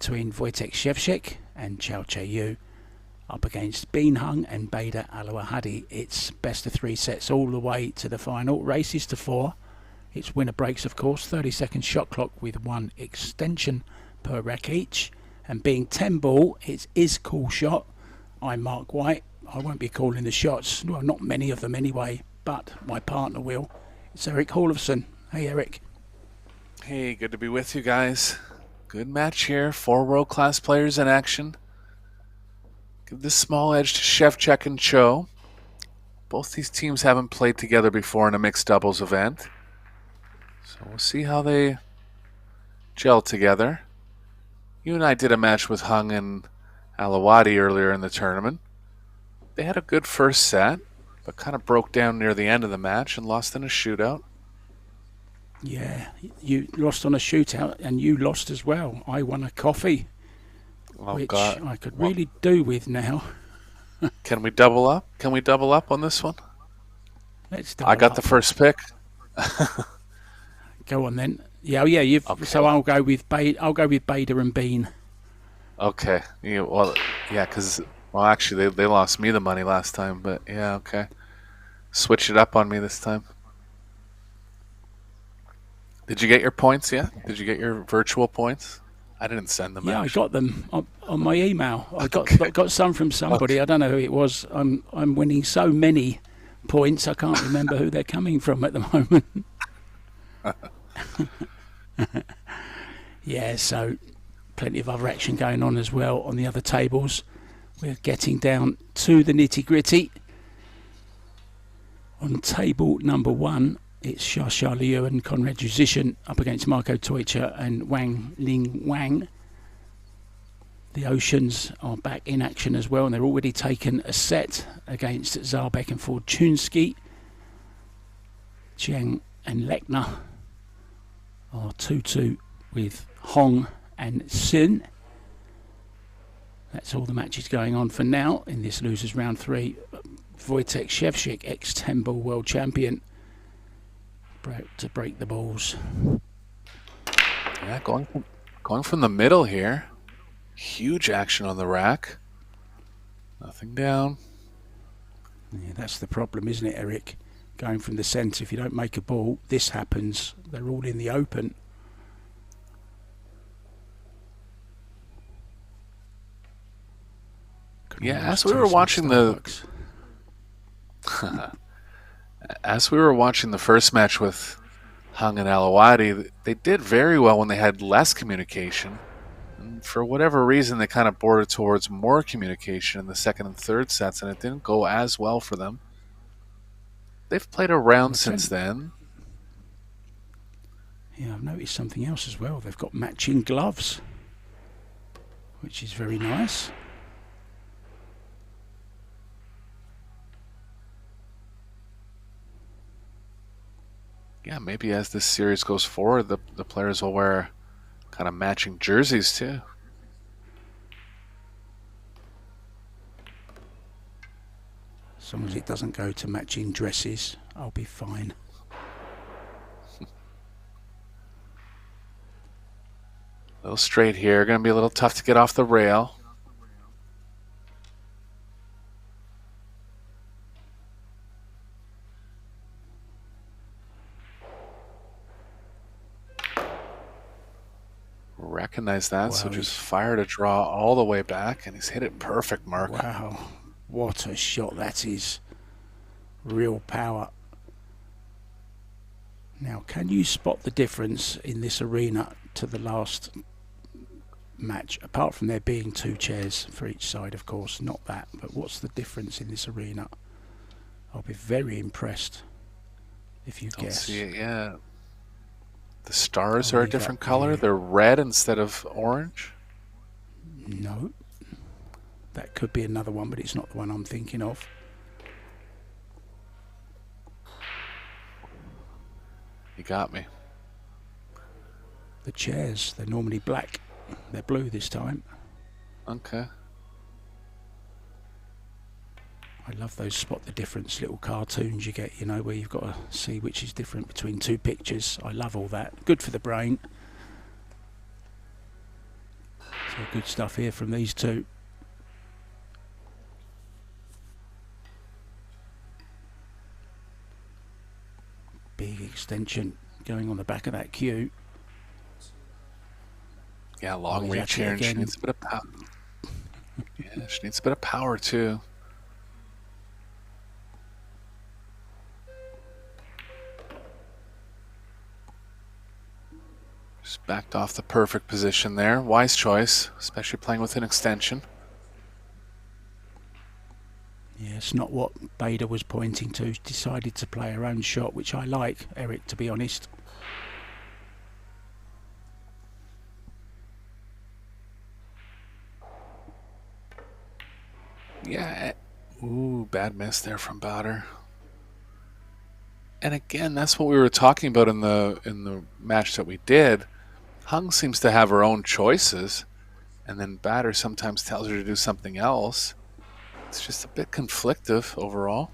between Wojtek SZEWCZYK and CHOU up against Bean Hung and Bader ALAWADHI. It's best of 3 sets all the way to the final. Races to 4. It's winner breaks, of course. 30-second shot clock with 1 extension per rack each. And being 10 ball, it is call shot. I'm Mark White. I won't be calling the shots. Well, not many of them anyway, but my partner will. It's Eric Hallofson. Hey, Eric. Hey, good to be with you guys. Good match here. 4 world-class players in action. Give this small edge to SZEWCZYK and CHOU. Both these teams haven't played together before in a mixed doubles event. So we'll see how they gel together. You and I did a match with Hung and ALAWADHI earlier in the tournament. They had a good first set, but kind of broke down near the end of the match and lost in a shootout. Yeah, you lost on a shootout and you lost as well. I won a coffee, which I could really do with now. Can we double up? Can we double up on this one? Let's double I got up. the first pick. Go on then. Yeah, yeah. Okay. So I'll go with Bader and Bean. Okay. Yeah, because actually they lost me the money last time, but yeah, okay. Switch it up on me this time. Did you get your points yet? Did you get your virtual points? I didn't send them. Yeah, actually. I got them on my email. I got some from somebody. Okay. I don't know who it was. I'm winning so many points. I can't remember who they're coming from at the moment. Yeah, so plenty of other action going on as well on the other tables. We're getting down to the nitty-gritty. On table number 1, it's Xia Liu and Conrad Jusician up against Marco Teucher and Wang Ling Wang. The Oceans are back in action as well, and they're already taken a set against Zarbek and Fortunsky. Chiang and Lechner are 2-2 with Hong and Sin. That's all the matches going on for now in this losers round 3. Wojtek SZEWCZYK, ex-10 ball world champion, to break the balls. Yeah, going from the middle here. Huge action on the rack. Nothing down. Yeah, that's the problem, isn't it, Eric? Going from the centre, if you don't make a ball, this happens. They're all in the open. Yeah, as we were watching as we were watching the first match with Hung and ALAWADHI, they did very well when they had less communication. And for whatever reason, they kind of bordered towards more communication in the second and third sets, and it didn't go as well for them. They've played a round since then. Yeah, I've noticed something else as well. They've got matching gloves, which is very nice. Yeah, maybe as this series goes forward, the players will wear kind of matching jerseys too. As long as it doesn't go to matching dresses, I'll be fine. A little straight here, going to be a little tough to get off the rail. Recognize that, so just fired a draw all the way back, and he's hit it perfect, Mark. Wow, what a shot that is. Real power. Now, can you spot the difference in this arena to the last match, apart from there being 2 chairs for each side, of course, not that, but what's the difference in this arena? I'll be very impressed if you guess. See it, yeah. The stars are a different color. They're red instead of orange. No. That could be another one, but it's not the one I'm thinking of. You got me. The chairs, they're normally black. They're blue this time. Okay. I love those spot the difference little cartoons you get, you know, where you've got to see which is different between 2 pictures. I love all that. Good for the brain. So good stuff here from these two. Big extension going on the back of that cue. Yeah, long reach here, and she needs a bit of power. Yeah, she needs a bit of power too. Just backed off the perfect position there. Wise choice, especially playing with an extension. Yeah, it's not what Bader was pointing to. She decided to play her own shot, which I like, Eric, to be honest. Yeah. Ooh, bad miss there from Bader. And again, that's what we were talking about in the match that we did. Hung seems to have her own choices, and then Bader sometimes tells her to do something else. It's just a bit conflictive overall.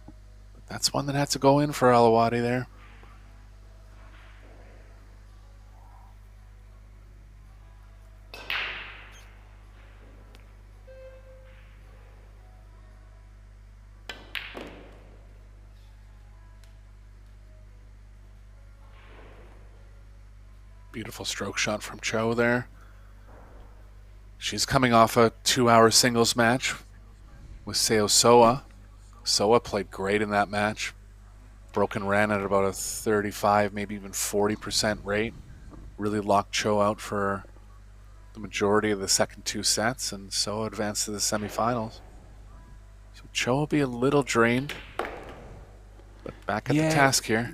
But that's one that had to go in for ALAWADHI there. Beautiful stroke shot from CHOU there. She's coming off a 2-hour singles match with SZEWCZYK. Soa played great in that match. Broken ran at about a 35, maybe even 40% rate. Really locked CHOU out for the majority of the second 2 sets, and Soa advanced to the semifinals. So CHOU will be a little drained, but back at the task here.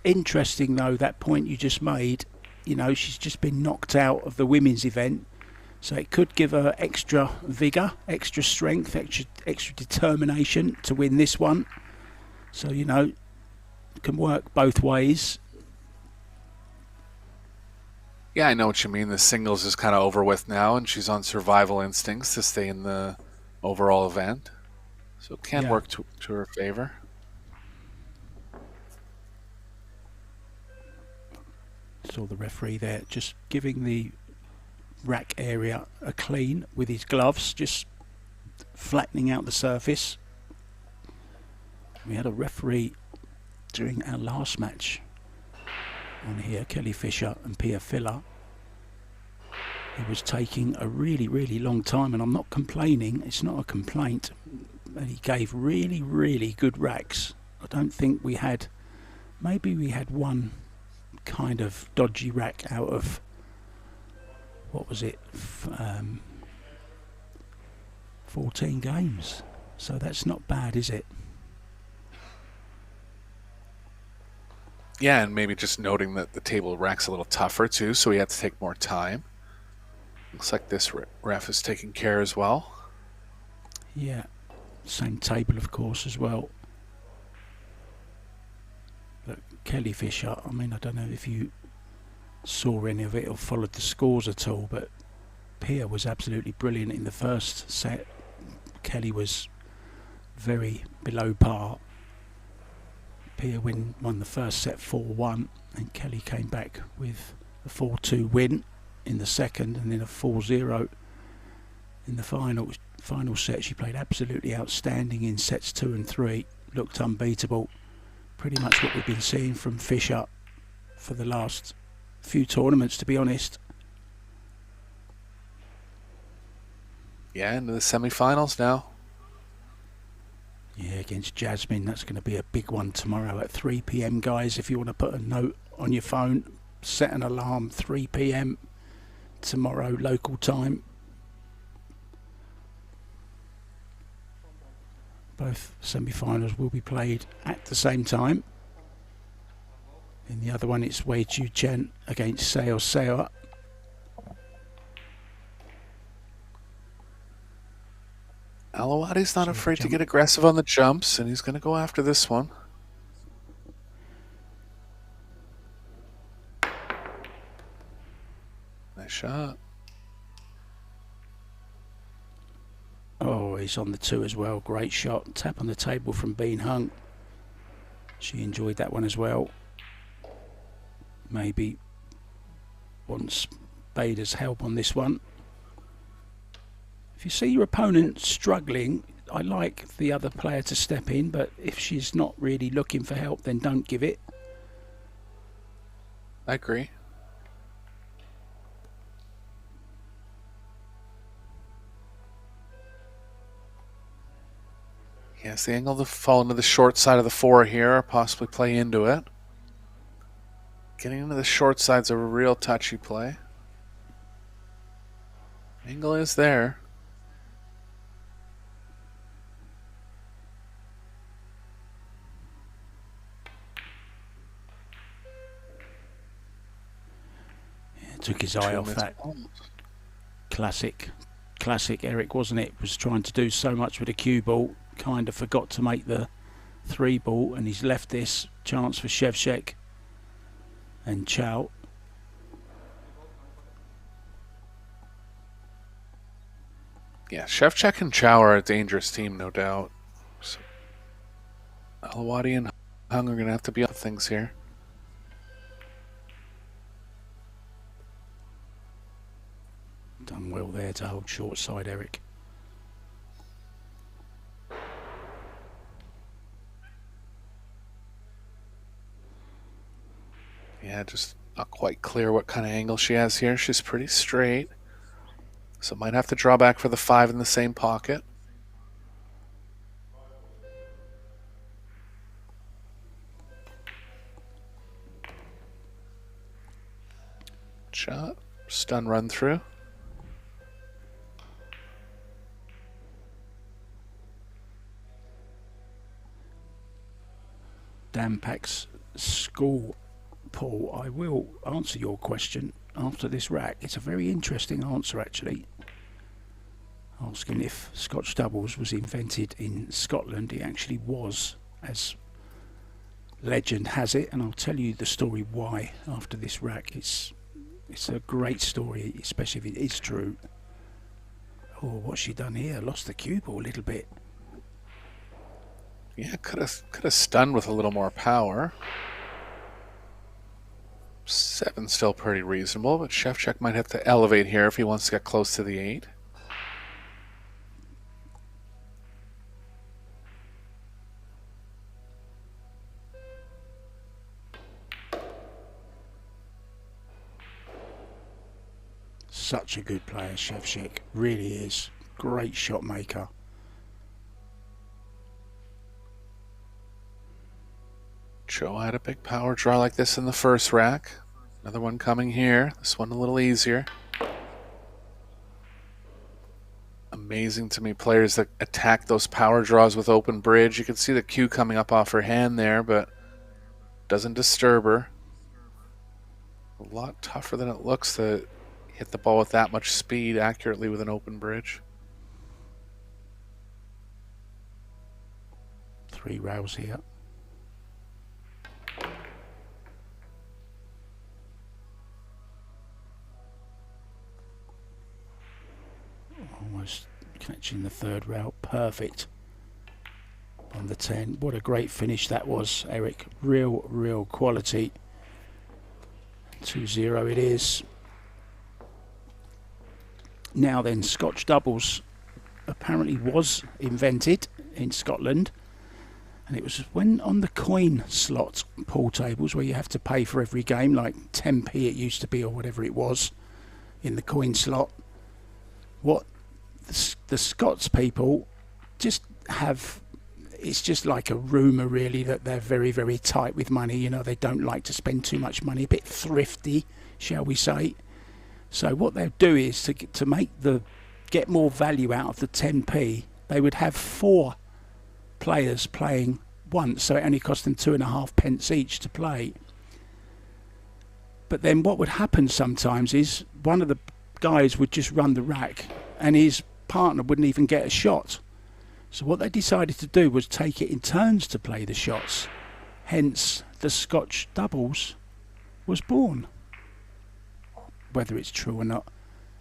Interesting, though, that point you just made. You know, she's just been knocked out of the women's event, so it could give her extra vigour, extra strength, extra determination to win this one. So, you know, it can work both ways. Yeah, I know what you mean. The singles is kind of over with now, and she's on survival instincts to stay in the overall event. So it can work to her favor. Saw the referee there just giving the rack area a clean with his gloves, just flattening out the surface. We had a referee during our last match on here, Kelly Fisher and Pia Filler. It was taking a really, really long time, and I'm not complaining, it's not a complaint. And he gave really, really good racks. I don't think we had, maybe we had one kind of dodgy rack out of, what was it, 14 games. So that's not bad, is it? Yeah, and maybe just noting that the table rack's a little tougher too, so we had to take more time. Looks like this ref is taking care as well. Yeah, same table of course as well. But Kelly Fisher, I mean, I don't know if you saw any of it or followed the scores at all, but Pia was absolutely brilliant in the first set. Kelly was very below par. Pia won the first set 4-1, and Kelly came back with a 4-2 win in the second, and then a 4-0 in the final set. She played absolutely outstanding in sets 2 and 3, looked unbeatable. Pretty much what we've been seeing from Fisher for the last few tournaments, to be honest. Yeah, into the semi-finals now. Yeah, against Jasmine. That's going to be a big one tomorrow at 3 p.m, guys. If you want to put a note on your phone, set an alarm, 3 p.m. tomorrow, local time. Both semi-finals will be played at the same time. In the other one, it's Wei Ju Chen against SZEWCZYK. ALAWADHI's not afraid to get aggressive on the jumps, and he's going to go after this one. Nice shot. Oh, he's on the 2 as well. Great shot. Tap on the table from Bean Hung. She enjoyed that one as well. Maybe wants Bader's help on this one. If you see your opponent struggling, I like the other player to step in, but if she's not really looking for help, then don't give it. I agree. Yes, the angle to fall into the short side of the 4 here, or possibly play into it. Getting into the short side's a real touchy play. Angle is there. Yeah, took his eye off that. Classic Eric, wasn't it? Was trying to do so much with a cue ball, kind of forgot to make the 3 ball, and he's left this chance for SZEWCZYK and CHOU. Yeah, SZEWCZYK and CHOU are a dangerous team, no doubt. So, ALAWADHI and Hung are going to have to be on things here. Done well there to hold short side, Eric. Yeah, just not quite clear what kind of angle she has here. She's pretty straight. So might have to draw back for the 5 in the same pocket. Shot. Stun run through. Dampak's school, Paul, I will answer your question after this rack. It's a very interesting answer, actually. Asking if Scotch doubles was invented in Scotland. It actually was, as legend has it, and I'll tell you the story why after this rack. It's a great story, especially if it is true. Oh, what's she done here? Lost the cue ball a little bit. Yeah, could have stunned with a little more power. 7 still pretty reasonable, but SZEWCZYK might have to elevate here if he wants to get close to the 8. Such a good player, SZEWCZYK. Really is. Great shot maker. CHOU had a big power draw like this in the first rack. Another one coming here. This one a little easier. Amazing to me, players that attack those power draws with open bridge. You can see the cue coming up off her hand there, but doesn't disturb her. A lot tougher than it looks to hit the ball with that much speed accurately with an open bridge. 3 rails here. Almost catching the 3rd rail. Perfect on the 10. What a great finish that was, Eric. Real quality. 2-0 it is. Now then, Scotch doubles apparently was invented in Scotland, and it was when on the coin slot pool tables where you have to pay for every game, like 10p it used to be or whatever it was in the coin slot. What the Scots people just have, it's just like a rumour really that they're very tight with money. You know, they don't like to spend too much money, a bit thrifty, shall we say. So what they'll do is to get more value out of the 10p, they would have 4 players playing once, so it only cost them 2.5 pence each to play. But then what would happen sometimes is one of the guys would just run the rack and his partner wouldn't even get a shot. So what they decided to do was take it in turns to play the shots. Hence the Scotch doubles was born. Whether it's true or not,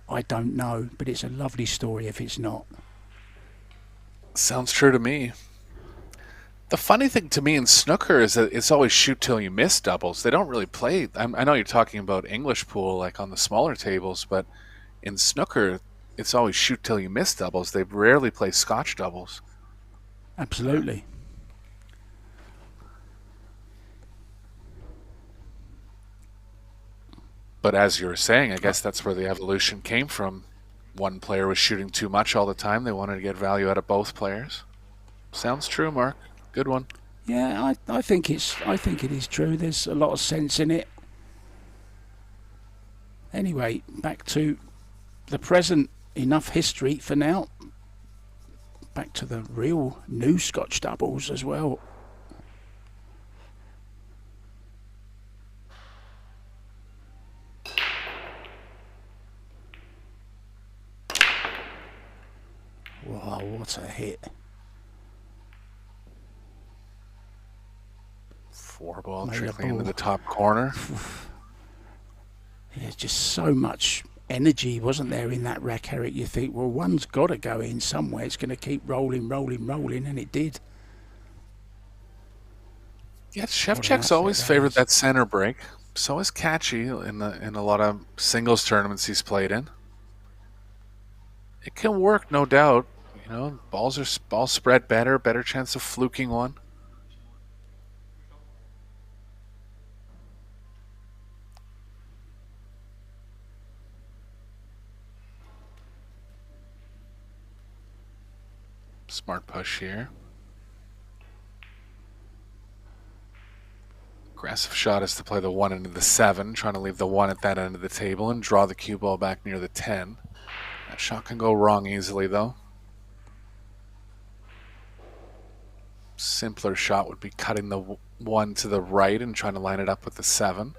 I don't know, but it's a lovely story if it's not. Sounds true to me. The funny thing to me in snooker is that it's always shoot till you miss doubles. They don't really play. I know you're talking about English pool, like on the smaller tables, but in snooker, it's always shoot till you miss doubles. They rarely play Scotch doubles. Absolutely. But as you were saying, I guess that's where the evolution came from. One player was shooting too much all the time. They wanted to get value out of both players. Sounds true, Mark. Good one. Yeah, I think it is true. There's a lot of sense in it. Anyway, back to the present. Enough history for now. Back to the real new Scotch doubles as well. Wow, what a hit. 4-ball trickling into the top corner. There's just so much energy, wasn't there, in that rack, Eric? You think, well, one's got to go in somewhere. It's going to keep rolling, and it did. Yeah, SZEWCZYK's always favored that center break. So is Catchy in a lot of singles tournaments he's played in. It can work, no doubt. You know, balls spread better chance of fluking one. Smart push here. Aggressive shot is to play the 1 into the 7, trying to leave the 1 at that end of the table and draw the cue ball back near the 10. That shot can go wrong easily, though. Simpler shot would be cutting the 1 to the right and trying to line it up with the 7.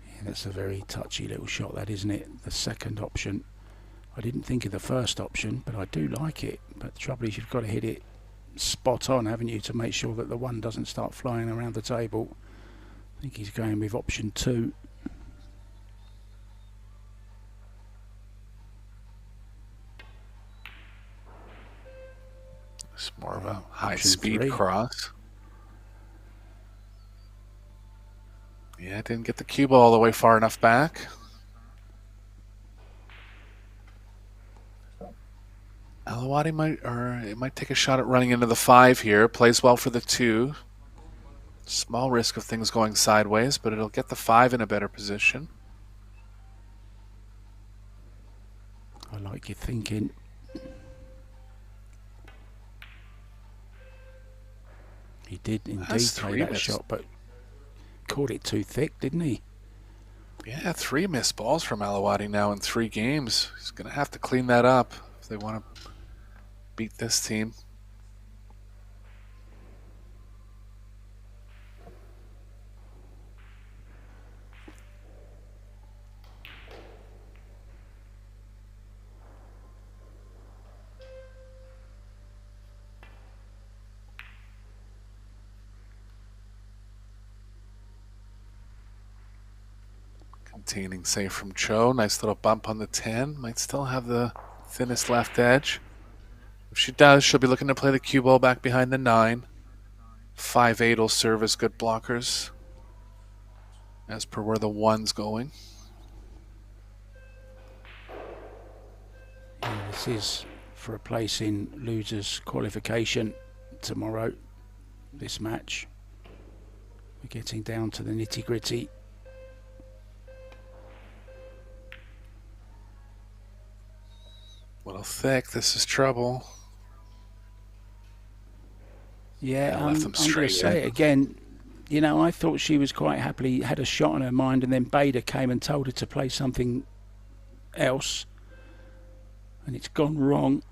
Yeah, that's a very touchy little shot, that, isn't it? The second option. I didn't think of the first option, but I do like it. But the trouble is, you've got to hit it spot on, haven't you, to make sure that the 1 doesn't start flying around the table. I think he's going with option 2. It's more of a high-speed cross. Yeah, didn't get the cue ball all the way far enough back. ALAWADHI might take a shot at running into the 5 here. Plays well for the 2. Small risk of things going sideways, but it'll get the 5 in a better position. I like your thinking. He did indeed play that shot, but caught it too thick, didn't he? Yeah, 3 missed balls from ALAWADHI now in 3 games. He's going to have to clean that up if they want to beat this team. Containing save from CHOU. Nice little bump on the 10. Might still have the thinnest left edge. If she does, she'll be looking to play the cue ball back behind the 9. 5-8 will serve as good blockers, as per where the 1's going. Yeah, this is for a place in losers qualification tomorrow, this match. We're getting down to the nitty-gritty. A little thick. This is trouble. Yeah, I'm going to say it again. You know, I thought she was quite happily had a shot on her mind, and then Bader came and told her to play something else, and it's gone wrong.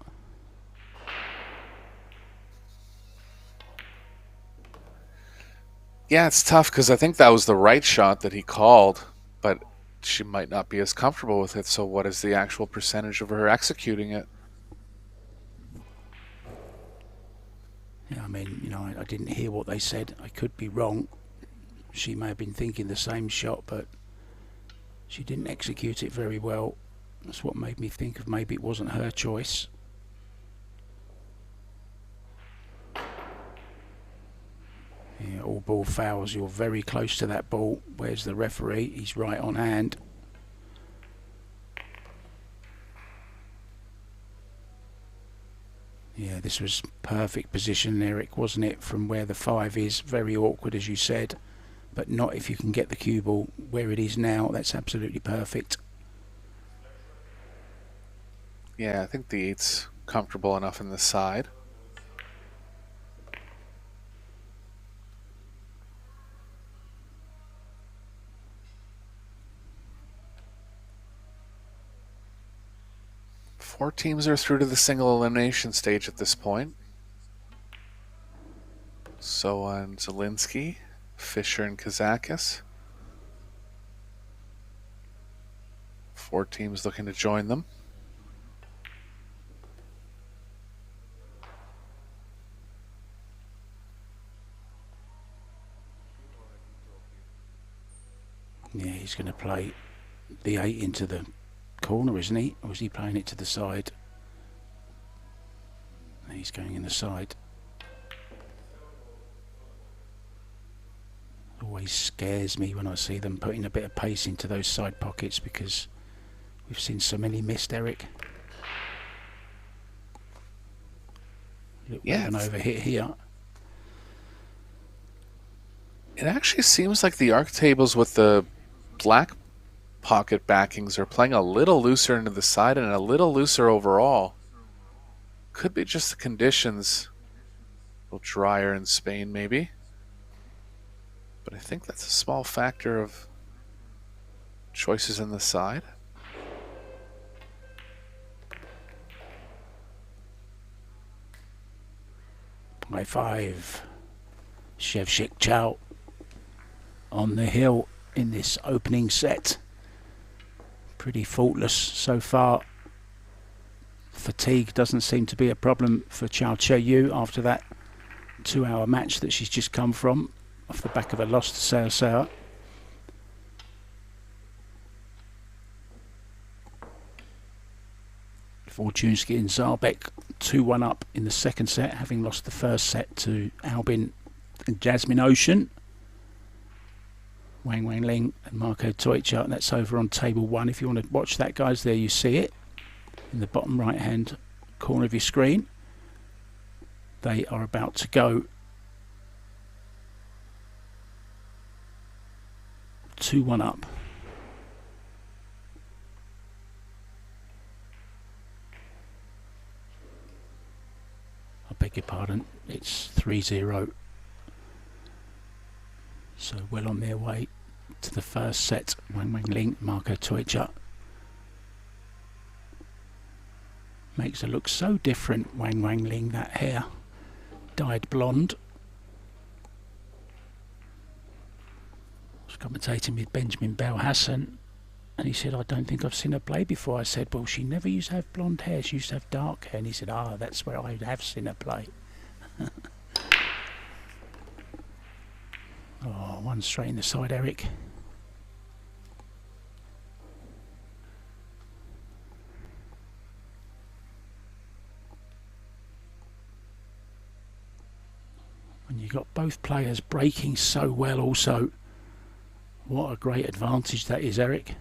Yeah, it's tough because I think that was the right shot that he called, but she might not be as comfortable with it. So what is the actual percentage of her executing it? Yeah, I mean, you know, I didn't hear what they said. I could be wrong. She may have been thinking the same shot, but she didn't execute it very well. That's what made me think of maybe it wasn't her choice. Yeah, all ball fouls. You're very close to that ball. Where's the referee? He's right on hand. Yeah, this was perfect position, Eric, wasn't it? From where the 5 is. Very awkward, as you said. But not if you can get the cue ball where it is now. That's absolutely perfect. Yeah, I think the 8's comfortable enough in the side. Four teams are through to the single elimination stage at this point. Soa and Zielinski, Fisher and Kazakis. 4 teams looking to join them. Yeah, he's going to play the 8 into the corner, isn't he? Or is he playing it to the side? He's going in the side. Always scares me when I see them putting a bit of pace into those side pockets, because we've seen so many missed, Eric. Look, yeah, an overhit here. It actually seems like the arc tables with the black pocket backings are playing a little looser into the side and a little looser overall. Could be just the conditions. A little drier in Spain, maybe. But I think that's a small factor of choices in the side. High 5. SZEWCZYK CHOU on the hill in this opening set. Pretty faultless so far. Fatigue doesn't seem to be a problem for CHOU after that 2-hour match that she's just come from, off the back of a loss to SZEWCZYK. Fortunski and Zarbek 2-1 up in the second set, having lost the first set to Albin and Jasmine Ocean. Wang Ling and Marco Tojca. That's over on table 1. If you want to watch that, guys, there you see it in the bottom right hand corner of your screen. They are about to go 2-1 up. I beg your pardon, it's 3-0. So well on their way to the first set. Wang Ling, Marco Tojca. Makes her look so different, Wang Ling, that hair. Dyed blonde. I was commentating with Benjamin Belhassan, and he said, I don't think I've seen her play before. I said, well, she never used to have blonde hair, she used to have dark hair. And he said, that's where I have seen her play. Oh, one straight in the side, Eric. When you've got both players breaking so well also, what a great advantage that is, Eric.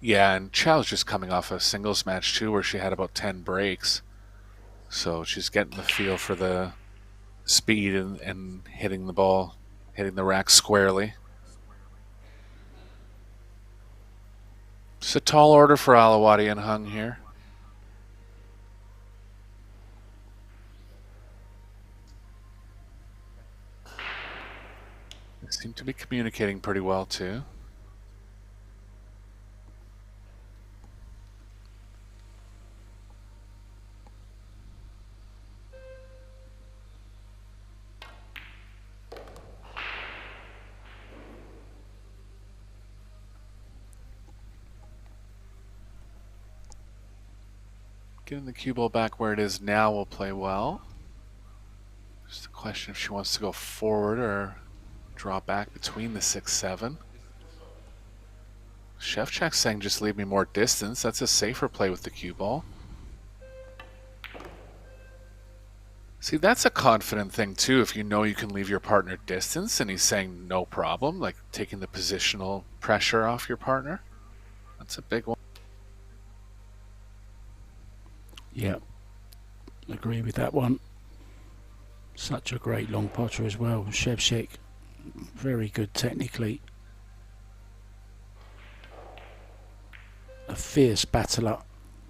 Yeah, and Chow's just coming off a singles match too, where she had about 10 breaks. So she's getting the feel for the speed and hitting the ball, hitting the rack squarely. It's a tall order for ALAWADHI and Hung here. They seem to be communicating pretty well too. Getting the cue ball back where it is now will play well. Just a question if she wants to go forward or draw back between the 6-7. SZEWCZYK saying just leave me more distance. That's a safer play with the cue ball. See, that's a confident thing too. If you know you can leave your partner distance and he's saying no problem, like taking the positional pressure off your partner, that's a big one. Yeah, agree with that one. Such a great long potter as well. SZEWCZYK, very good technically. A fierce battler.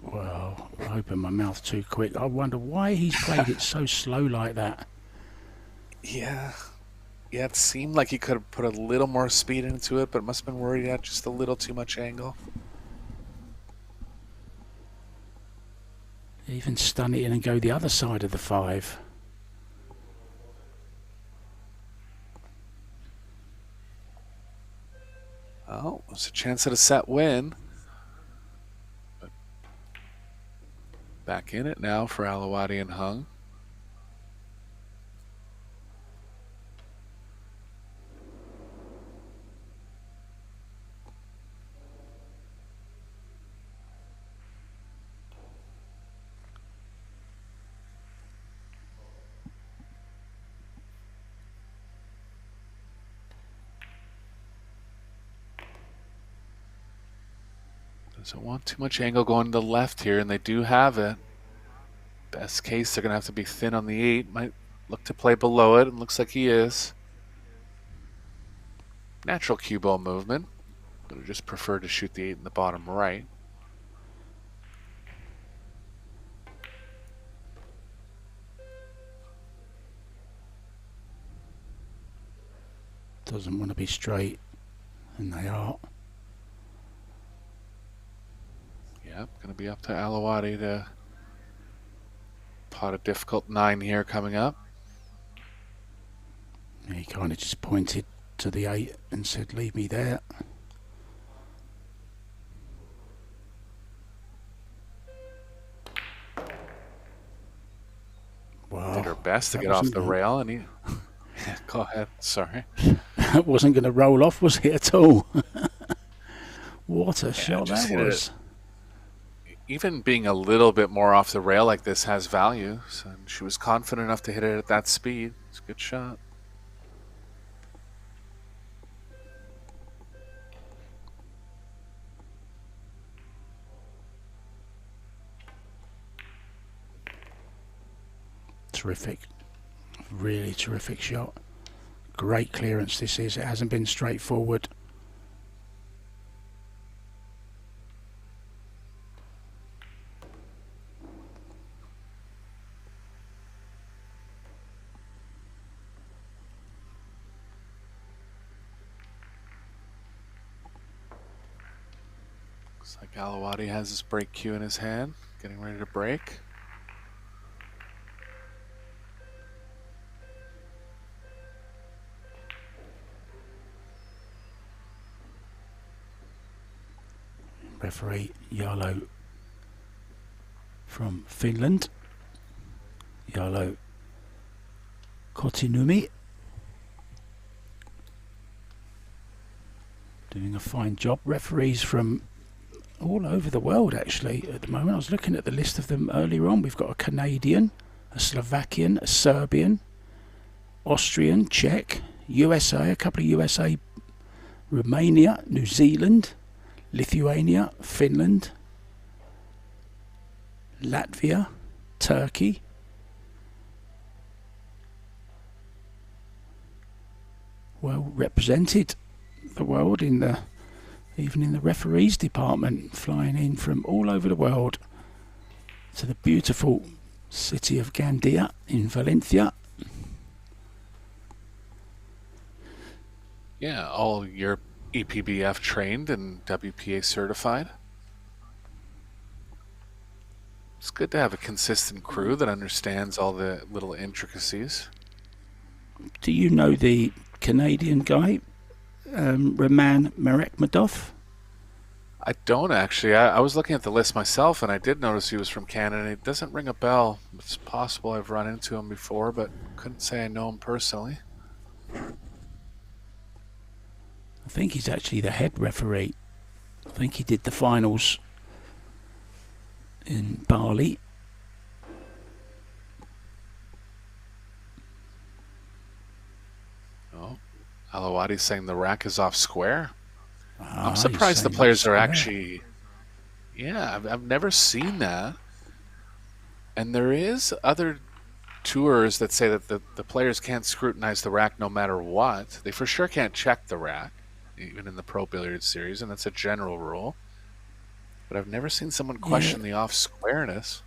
Well, I opened my mouth too quick. I wonder why he's played it so slow like that. Yeah, it seemed like he could have put a little more speed into it, but must have been worried he had just a little too much angle. Even stun it in and go the other side of the 5. Oh, there's a chance at a set win. But back in it now for ALAWADHI and Hung. Doesn't want too much angle going to the left here, and they do have it. Best case, they're going to have to be thin on the 8. Might look to play below it, and looks like he is. Natural cue ball movement. Would have just preferred to shoot the 8 in the bottom right. Doesn't want to be straight, and they are. Yep, going to be up to ALAWADHI to pot a difficult 9 here coming up. He kind of just pointed to the 8 and said, leave me there. Wow. Did her best to get off the rail, and he... Yeah, go ahead, sorry. That wasn't going to roll off, was it, at all? What a shot that was. Even being a little bit more off the rail like this has value. So she was confident enough to hit it at that speed. It's a good shot. Terrific. Really terrific shot. Great clearance this is. It hasn't been straightforward. Looks like ALAWADHI has his break cue in his hand, getting ready to break. Referee Jarlo from Finland. Jarlo Kotinumi. Doing a fine job. Referees from all over the world actually at the moment. I was looking at the list of them earlier on. We've got a Canadian, a Slovakian, a Serbian, Austrian, Czech, USA, a couple of USA, Romania, New Zealand, Lithuania, Finland, Latvia, Turkey, well represented the world in the even in the referees department, flying in from all over the world to the beautiful city of Gandia in Valencia. Yeah, all your EPBF trained and WPA certified. It's good to have a consistent crew that understands all the little intricacies. Do you know the Canadian guy, Roman Marekmadov? I don't actually. I was looking at the list myself, and I did notice he was from Canada. It doesn't ring a bell. It's possible I've run into him before, but couldn't say I know him personally. I think he's actually the head referee. I think he did the finals in Bali. ALAWADHI saying the rack is off square. I'm He's surprised the saying players off are square. actually... Yeah, I've never seen that. And there is other tours that say that the players can't scrutinize the rack no matter what. They for sure can't check the rack, even in the Pro Billiard Series, and that's a general rule. But I've never seen someone question the off-squareness.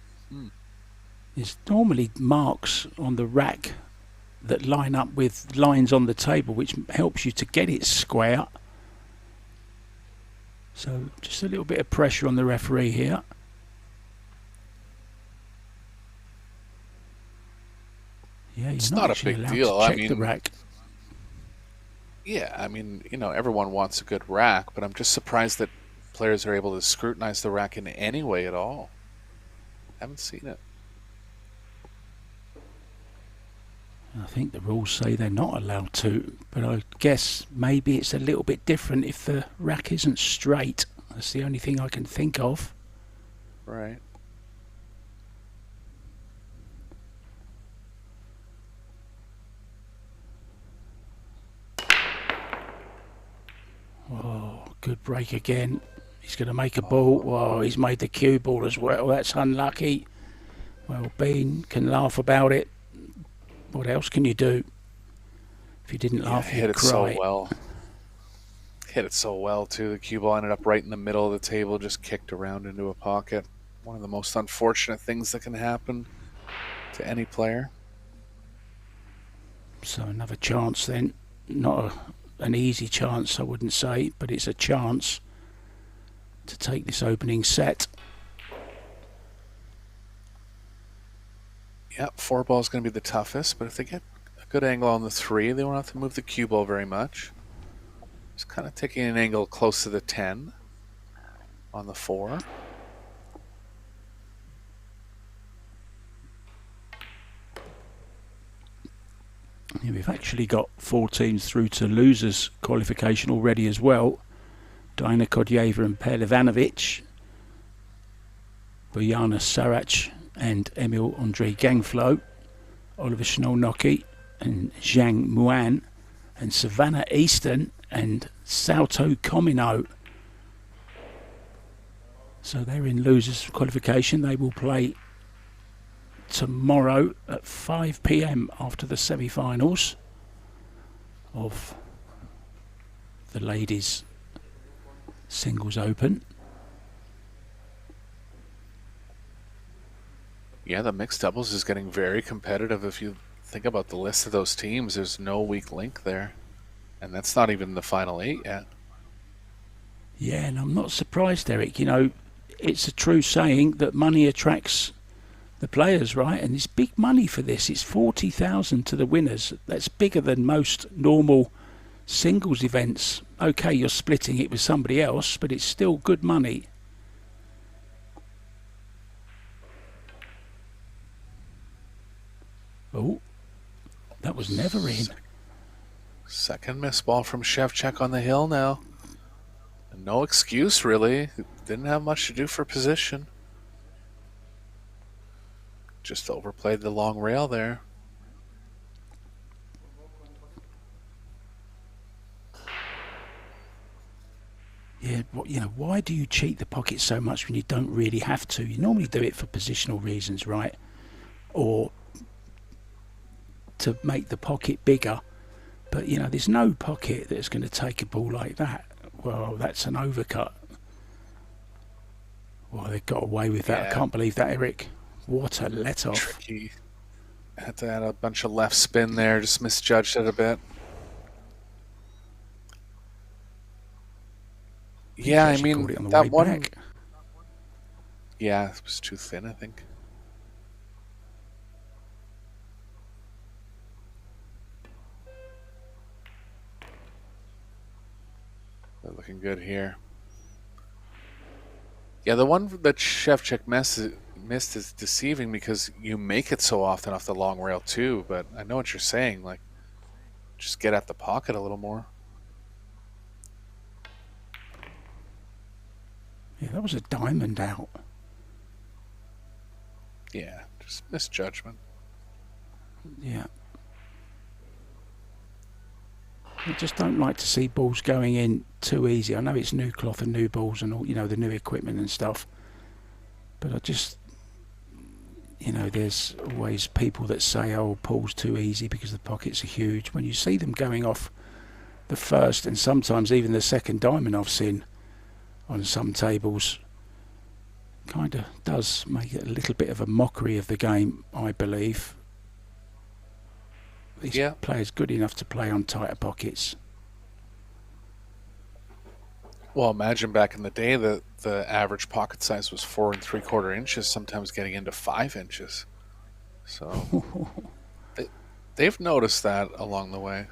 There's normally marks on the rack that line up with lines on the table, which helps you to get it square. So just a little bit of pressure on the referee here. Yeah, It's you're not a actually big allowed deal. to I check the mean, rack. yeah, I mean, you know, everyone wants a good rack, but I'm just surprised that players are able to scrutinize the rack in any way at all. Haven't seen it. I think the rules say they're not allowed to, but I guess maybe it's a little bit different if the rack isn't straight. That's the only thing I can think of. Right. Oh, good break again. He's going to make a ball. Oh, he's made the cue ball as well. That's unlucky. Well, Bean can laugh about it. What else can you do? If you didn't laugh, hit you'd it cry. so well. Hit it so well, too. The cue ball ended up right in the middle of the table, just kicked around into a pocket. One of the most unfortunate things that can happen to any player. So another chance then. Not an easy chance, I wouldn't say, but it's a chance to take this opening set. Yep, 4 ball is going to be the toughest, but if they get a good angle on the 3, they won't have to move the cue ball very much. Just kind of taking an angle close to the 10 on the 4. Yeah, we've actually got 4 teams through to losers qualification already as well. Dina Kodyeva and Per Ivanovic, Bojana Sarac and Emil Andre Gangflo, Oliver Schnolnocky and Zhang Muan, and Savannah Easton and Salto Comino. So they're in losers qualification. They will play tomorrow at 5 p.m. after the semi-finals of the ladies singles open. Yeah, the mixed doubles is getting very competitive. If you think about the list of those teams, there's no weak link there. And that's not even the final 8 yet. Yeah, and I'm not surprised, Eric. You know, it's a true saying that money attracts the players, right? And it's big money for this. It's 40,000 to the winners. That's bigger than most normal singles events. Okay, you're splitting it with somebody else, but it's still good money. Oh, that was never in. Second missed ball from SZEWCZYK on the hill now. And no excuse, really. Didn't have much to do for position. Just overplayed the long rail there. Yeah, you know, why do you cheat the pocket so much when you don't really have to? You normally do it for positional reasons, right? Or to make the pocket bigger. But, you know, there's no pocket that's going to take a ball like that. Well, that's an overcut. Well, they got away with that. Yeah. I can't believe that, Eric. What a let-off. Tricky. Had to add a bunch of left spin there. Just misjudged it a bit. Yeah, I mean, it on the that way one... back. Yeah, it was too thin, I think. They're looking good here. Yeah, the one that SZEWCZYK missed is deceiving because you make it so often off the long rail too, but I know what you're saying. Like, just get at the pocket a little more. Yeah, that was a diamond out. Yeah, just misjudgment. Yeah. I just don't like to see balls going in too easy. I know it's new cloth and new balls and all, the new equipment and stuff. But I just, there's always people that say, oh, pool's too easy because the pockets are huge. When you see them going off the first and sometimes even the second diamond I've seen on some tables, kind of does make it a little bit of a mockery of the game, I believe. These players good enough to play on tighter pockets. Well, imagine back in the day that the average pocket size was 4 3/4 inches, sometimes getting into 5 inches. So they've noticed that along the way.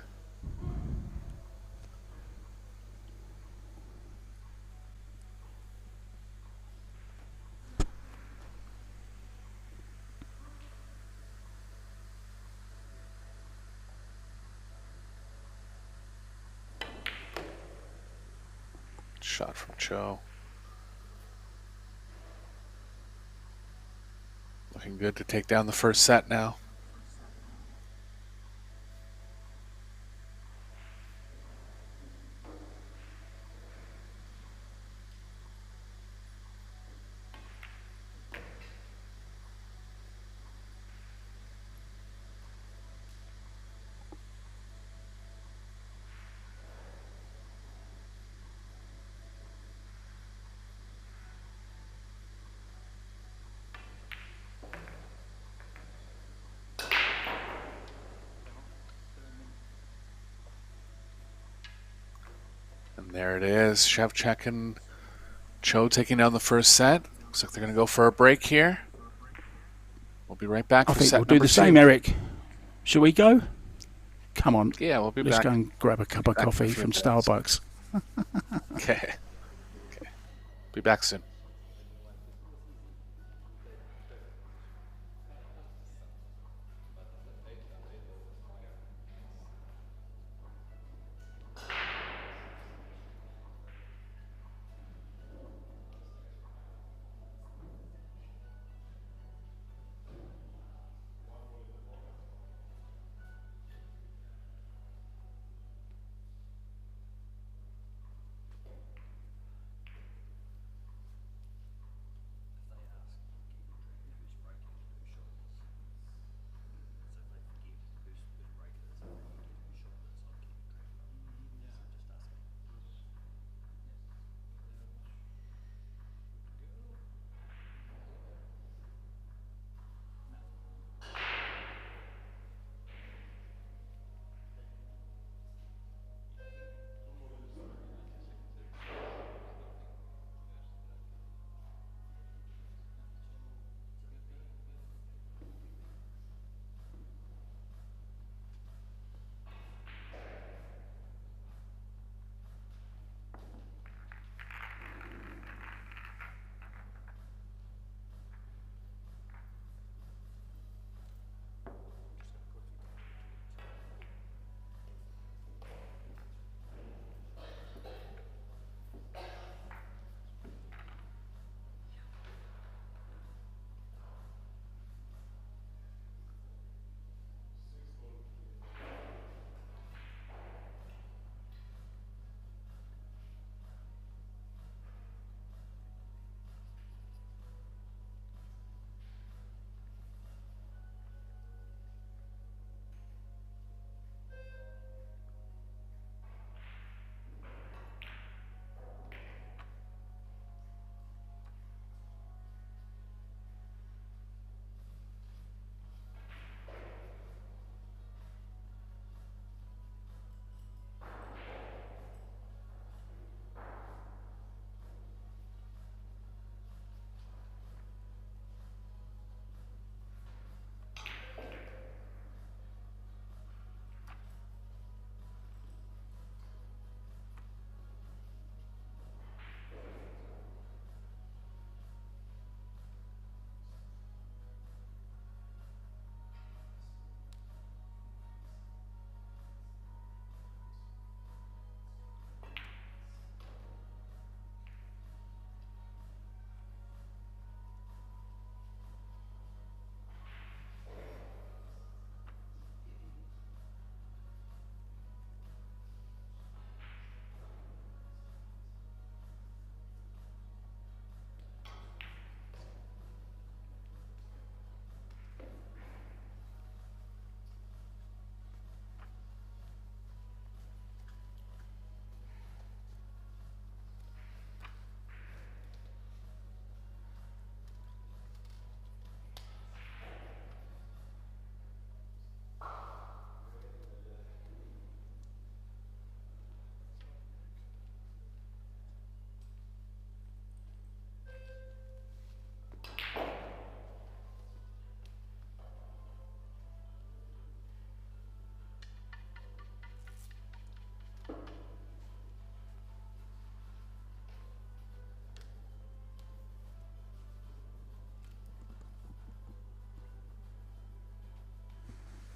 Shot from CHOU. Looking good to take down the first set now. And there it is. SZEWCZYK and CHOU taking down the first set. Looks like they're going to go for a break here. We'll be right back for set number 2. I think we'll do the same, Eric. Shall we go? Come on. Yeah, we'll be back. Let's go and grab a cup of coffee from Starbucks. Okay. Be back soon.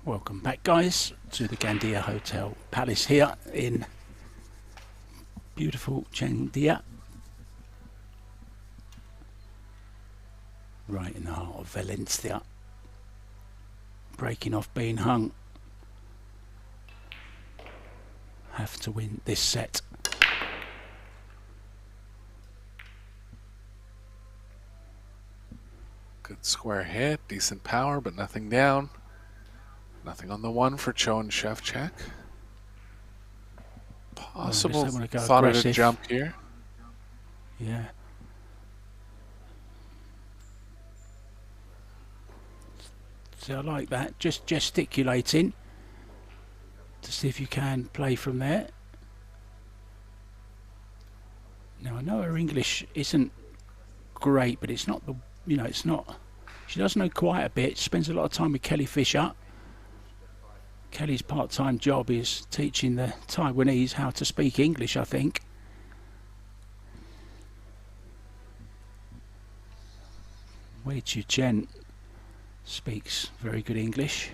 Welcome back, guys, to the Gandia Hotel Palace here in beautiful Gandia, right in the heart of Valencia. Breaking off being hung. Have to win this set. Good square hit, decent power, but nothing down. Nothing on the one for CHOU and SZEWCZYK. Possible thought of a jump here. Yeah. So I like that. Just gesticulating to see if you can play from there. Now I know her English isn't great, but it's not the, you know, it's not, she does know quite a bit. She spends a lot of time with Kelly Fisher. Kelly's part-time job is teaching the Taiwanese how to speak English, I think. Wei Chu Chen speaks very good English.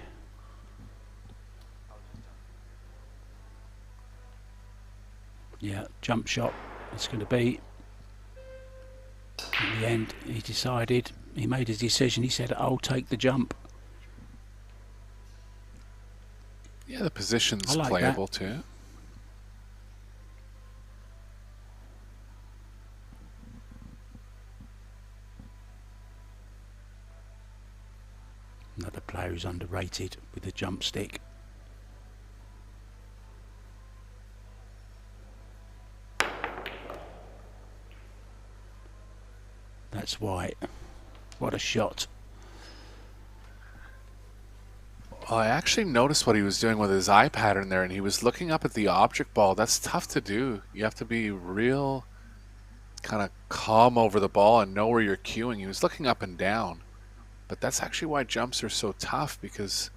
Yeah, jump shot it's going to be. In the end, he decided, he made his decision, he said, I'll take the jump. Yeah, the position's playable too. Another player who's underrated with the jump stick. That's white. What a shot. Well, I actually noticed what he was doing with his eye pattern there, and he was looking up at the object ball. That's tough to do. You have to be real kind of calm over the ball and know where you're cueing. He was looking up and down. But that's actually why jumps are so tough, because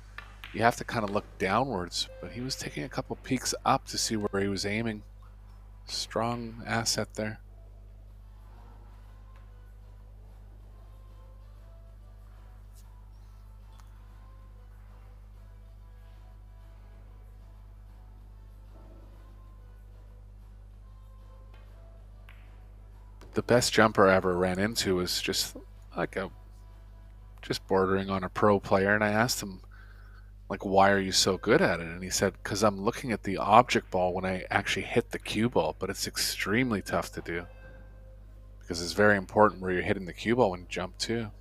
you have to kind of look downwards. But he was taking a couple peeks up to see where he was aiming. Strong asset there. The best jumper I ever ran into was just like just bordering on a pro player, and I asked him, like, why are you so good at it? And he said, because I'm looking at the object ball when I actually hit the cue ball. But it's extremely tough to do, because it's very important where you're hitting the cue ball when you jump too.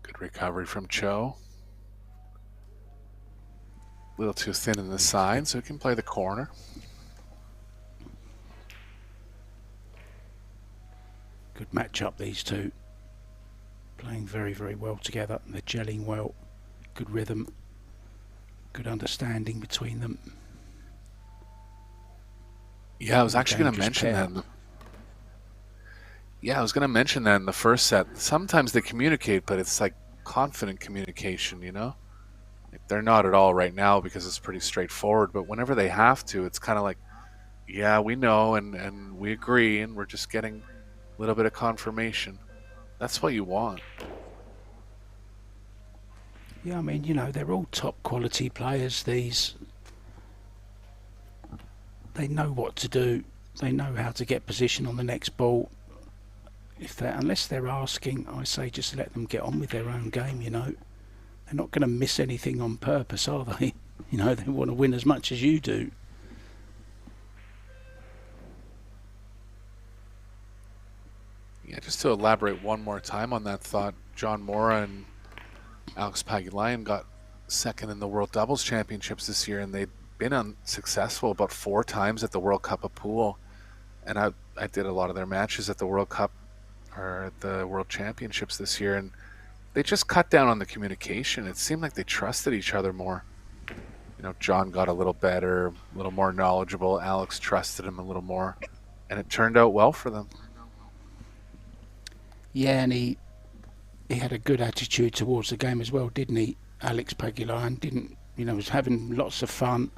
Good recovery from CHOU. A little too thin in the side, so he can play the corner. Good matchup, these two. Playing very, very well together. They're gelling well. Good rhythm. Good understanding between them. Yeah, I was actually going to mention that. Yeah, I was going to mention that in the first set. Sometimes they communicate, but it's like confident communication, you know? Like, they're not at all right now because it's pretty straightforward, but whenever they have to, it's kind of like, yeah, we know and we agree, and we're just getting a little bit of confirmation. That's what you want. Yeah, I mean, you know, they're all top quality players, these. They know what to do. They know how to get position on the next ball. Unless they're asking, I say just let them get on with their own game, you know. They're not going to miss anything on purpose, are they? You know, they want to win as much as you do. Yeah, just to elaborate one more time on that thought, John Mora and Alex Pagulayan got second in the World Doubles Championships this year, and they'd been unsuccessful about 4 times at the World Cup of Pool. And I did a lot of their matches at the World Cup or at the World Championships this year, and they just cut down on the communication. It seemed like they trusted each other more. You know, John got a little better, a little more knowledgeable. Alex trusted him a little more, and it turned out well for them. Yeah, and he he had a good attitude towards the game as well, didn't he? Alex Paguilan didn't, was having lots of fun,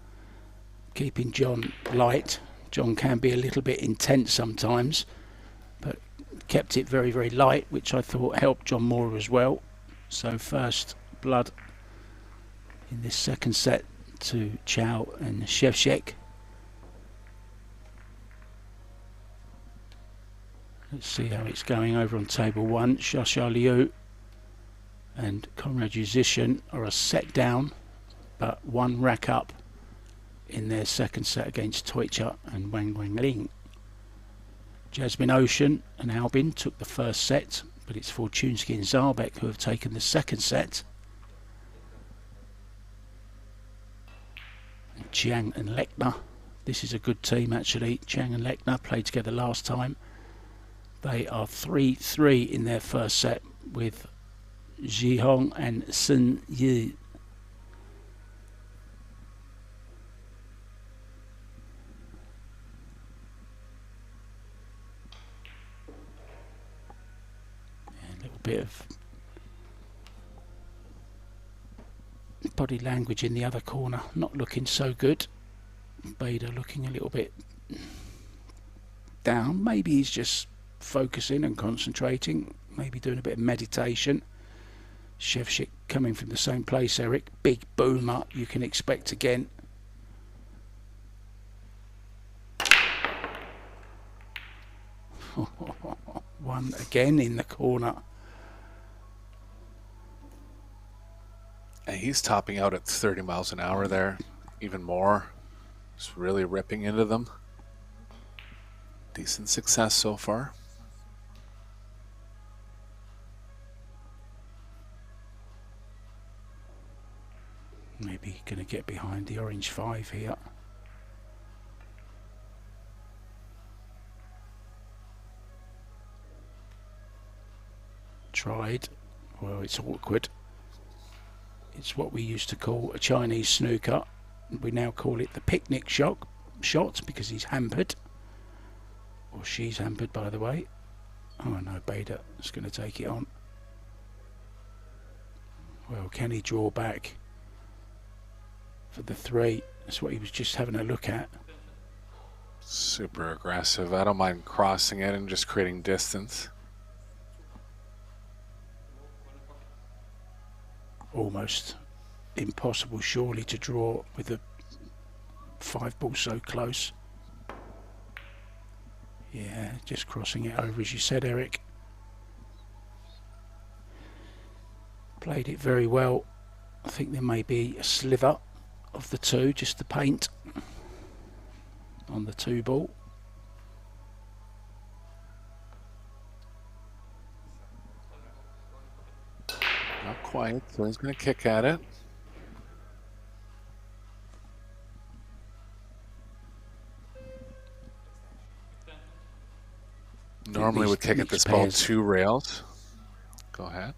keeping John light. John can be a little bit intense sometimes, but kept it very, very light, which I thought helped John Moore as well. So first blood in this second set to CHOU and SZEWCZYK. Let's see how it's going over on table one. Xia Liu and Conrad Musician are a set down, but one rack up in their second set against Toicha and Wang Ling. Jasmine Ocean and Albin took the first set, but it's Fortunsky and Zarbek who have taken the second set. And Chiang and Lechner. This is a good team actually. Chiang and Lechner played together last time. They are 3-3 in their first set with Zhihong and Sun Yi. A little bit of body language in the other corner, not looking so good. Bader looking a little bit down. Maybe he's just focusing and concentrating, maybe doing a bit of meditation. SZEWCZYK coming from the same place, Eric. Big boomer you can expect again. One again in the corner. And he's topping out at 30 miles an hour there, even more. Just really ripping into them. Decent success so far. Maybe going to get behind the orange 5 here. Tried. Well, it's awkward. It's what we used to call a Chinese snooker. We now call it the picnic shot because he's hampered. Or she's hampered, by the way. Oh no, Bader is going to take it on. Well, can he draw back for the 3? That's what he was just having a look at. Super aggressive. I don't mind crossing it and just creating distance. Almost impossible, surely, to draw with the 5 ball so close. Yeah, just crossing it over, as you said, Eric. Played it very well. I think there may be a sliver of the 2, just the paint on the 2 ball. Not quite, so he's going to kick at it. Normally would kick at this ball 2 rails. Go ahead.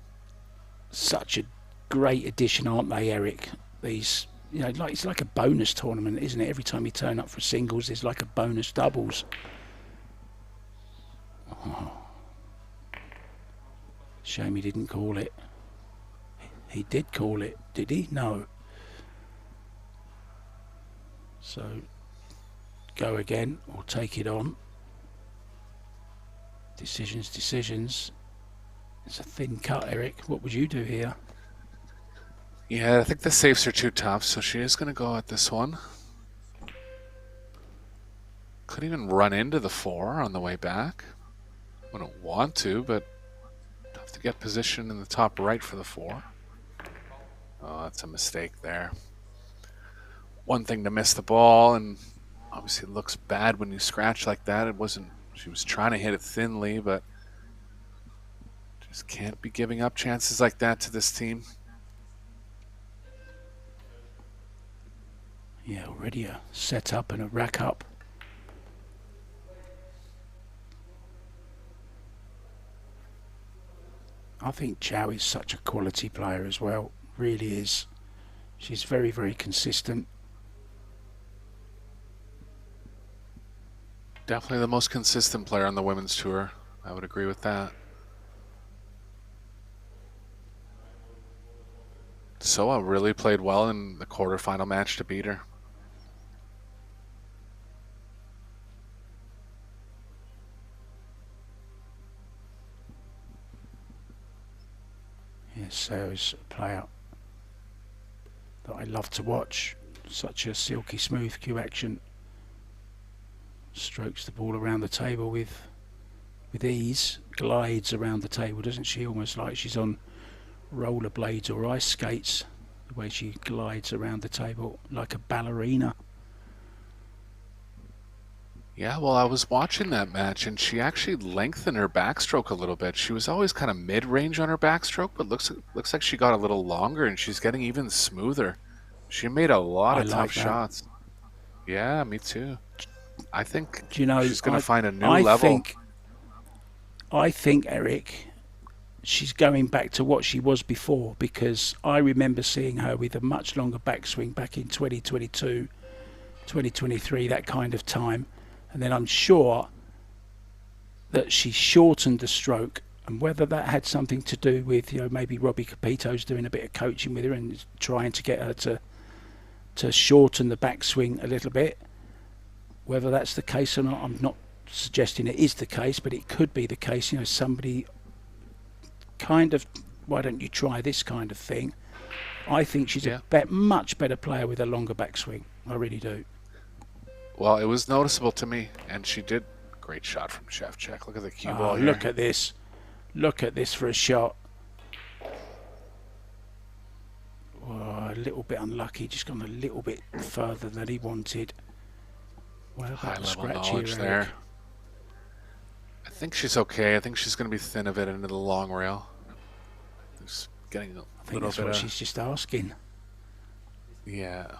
Such a great addition, aren't they, Eric? These, like it's like a bonus tournament, isn't it? Every time you turn up for singles, there's like a bonus doubles. Oh. Shame he didn't call it. He did call it, did he? No. So, go again or take it on. Decisions. It's a thin cut, Eric. What would you do here? Yeah, I think the safes are too tough, so she is going to go at this one. Could even run into the 4 on the way back. Wouldn't want to, but tough to get position in the top right for the 4. Oh, that's a mistake there. One thing to miss the ball, and obviously it looks bad when you scratch like that. It wasn't, she was trying to hit it thinly, but just can't be giving up chances like that to this team. Yeah, already a set up and a rack up. I think CHOU is such a quality player as well. Really is. She's very, very consistent. Definitely the most consistent player on the women's tour. I would agree with that. Pessoa really played well in the quarterfinal match to beat her. Yes, Sarah's a player that I love to watch. Such a silky smooth cue action. Strokes the ball around the table with ease. Glides around the table, doesn't she? Almost like she's on rollerblades or ice skates. The way she glides around the table like a ballerina. Yeah, well, I was watching that match, and she actually lengthened her backstroke a little bit. She was always kind of mid-range on her backstroke, but looks like she got a little longer, and she's getting even smoother. She made a lot of tough shots. Yeah, me too. I think she's going to find a new level. I think, Eric, she's going back to what she was before, because I remember seeing her with a much longer backswing back in 2022, 2023, that kind of time. And then I'm sure that she shortened the stroke, and whether that had something to do with, maybe Robbie Capito's doing a bit of coaching with her and trying to get her to shorten the backswing a little bit. Whether that's the case or not, I'm not suggesting it is the case, but it could be the case. Somebody kind of, why don't you try this kind of thing? I think she's a much better player with a longer backswing. I really do. Well, it was noticeable to me, and she did. Great shot from SZEWCZYK. Look at the cue ball here. Look at this. Look at this for a shot. Oh, a little bit unlucky. Just gone a little bit further than he wanted. Well, high level knowledge there. I think she's okay. I think she's going to be thin of it into the long rail. Just getting a little bit. I think that's what she's just asking. Yeah.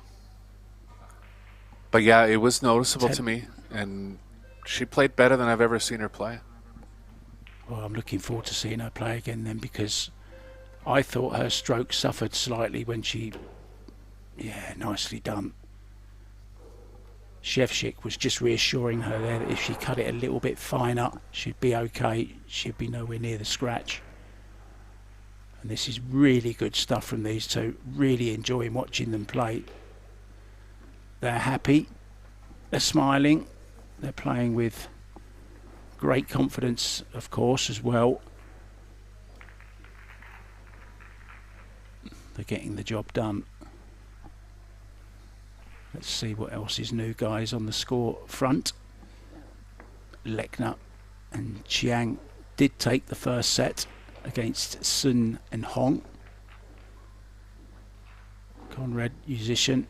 But yeah, it was noticeable to me, and she played better than I've ever seen her play. Well, I'm looking forward to seeing her play again then, because I thought her stroke suffered slightly when she... Yeah, nicely done. SZEWCZYK was just reassuring her there that if she cut it a little bit finer, she'd be okay. She'd be nowhere near the scratch. And this is really good stuff from these two. Really enjoying watching them play. They're happy, they're smiling, they're playing with great confidence, of course, as well. They're getting the job done. Let's see what else is new, guys, on the score front. Lechner and Chiang did take the first set against Sun and Hong. Conrad Musician